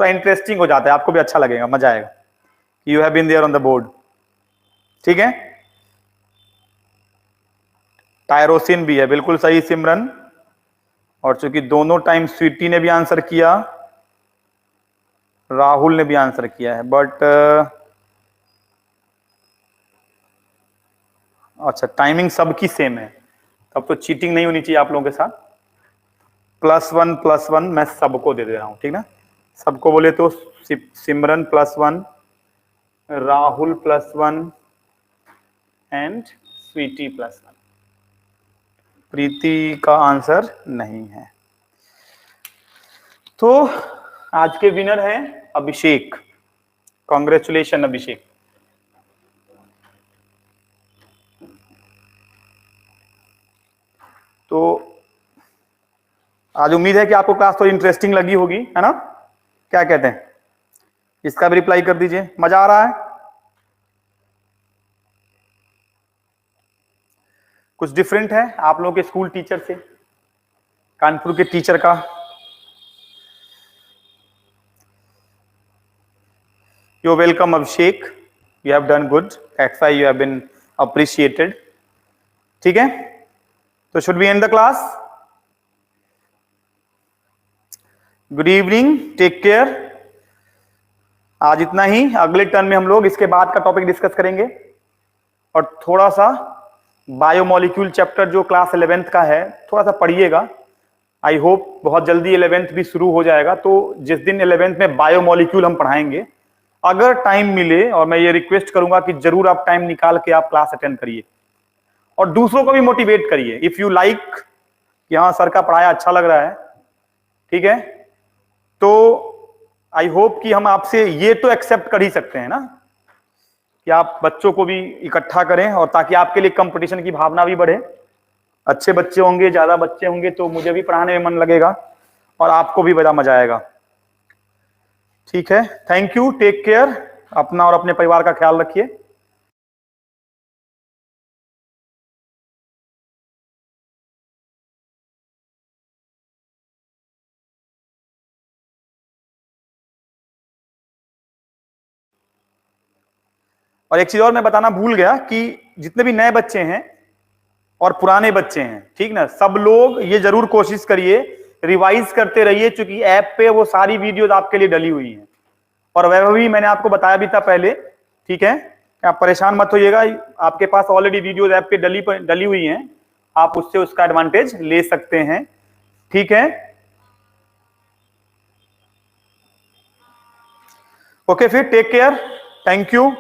तो इंटरेस्टिंग हो जाता है, आपको भी अच्छा लगेगा, मजा आएगा। You have been there on the board. ठीक है, टायरोसिन भी है, बिल्कुल सही सिमरन। और चूंकि दोनों टाइम स्वीटी ने भी आंसर किया, राहुल ने भी आंसर किया है, बट अच्छा टाइमिंग सबकी सेम है, तब तो चीटिंग नहीं होनी चाहिए आप लोगों के साथ। +1 मैं सबको दे रहा हूं, ठीक ना। सबको बोले तो सिमरन +1, राहुल +1 एंड स्वीटी +1। प्रीति का आंसर नहीं है। तो आज के विनर हैं अभिषेक। कॉन्ग्रेचुलेशन अभिषेक। तो आज उम्मीद है कि आपको क्लास तो इंटरेस्टिंग लगी होगी, है ना। क्या कहते हैं, इसका भी रिप्लाई कर दीजिए, मजा आ रहा है। कुछ डिफरेंट है आप लोगों के स्कूल टीचर से, कानपुर के टीचर का। You welcome Abhishek, you have done good, that's why you have been appreciated. ठीक है, तो should we end the class. Good evening, take care. आज इतना ही, अगले टर्न में हम लोग इसके बाद का टॉपिक डिस्कस करेंगे और थोड़ा सा बायोमोलिक्यूल चैप्टर जो क्लास 11th का है थोड़ा सा पढ़िएगा। आई होप बहुत जल्दी 11th भी शुरू हो जाएगा, तो जिस दिन 11th में बायोमोलिक्यूल हम पढ़ाएंगे, अगर टाइम मिले, और मैं ये रिक्वेस्ट करूंगा कि जरूर आप टाइम निकाल के आप क्लास अटेंड करिए और दूसरों को भी मोटिवेट करिए। इफ यू लाइक कि हाँ सर का पढ़ाया अच्छा लग रहा है, ठीक है, तो आई होप कि हम आपसे ये तो एक्सेप्ट कर ही सकते हैं ना कि आप बच्चों को भी इकट्ठा करें, और ताकि आपके लिए कंपटीशन की भावना भी बढ़े। अच्छे बच्चे होंगे, ज्यादा बच्चे होंगे तो मुझे भी पढ़ाने में मन लगेगा और आपको भी बड़ा मजा आएगा। ठीक है, थैंक यू, टेक केयर, अपना और अपने परिवार का ख्याल रखिए। और एक चीज और मैं बताना भूल गया कि जितने भी नए बच्चे हैं और पुराने बच्चे हैं, ठीक ना, सब लोग ये जरूर कोशिश करिए, रिवाइज करते रहिए, क्योंकि ऐप पे वो सारी वीडियोस आपके लिए डली हुई हैं और वह भी मैंने आपको बताया भी था पहले। ठीक है, आप परेशान मत होइएगा, आपके पास ऑलरेडी वीडियोस ऐप पे डली हुई हैं, आप उससे उसका एडवांटेज ले सकते हैं। ठीक है, ओके, फिर टेक केयर, थैंक यू।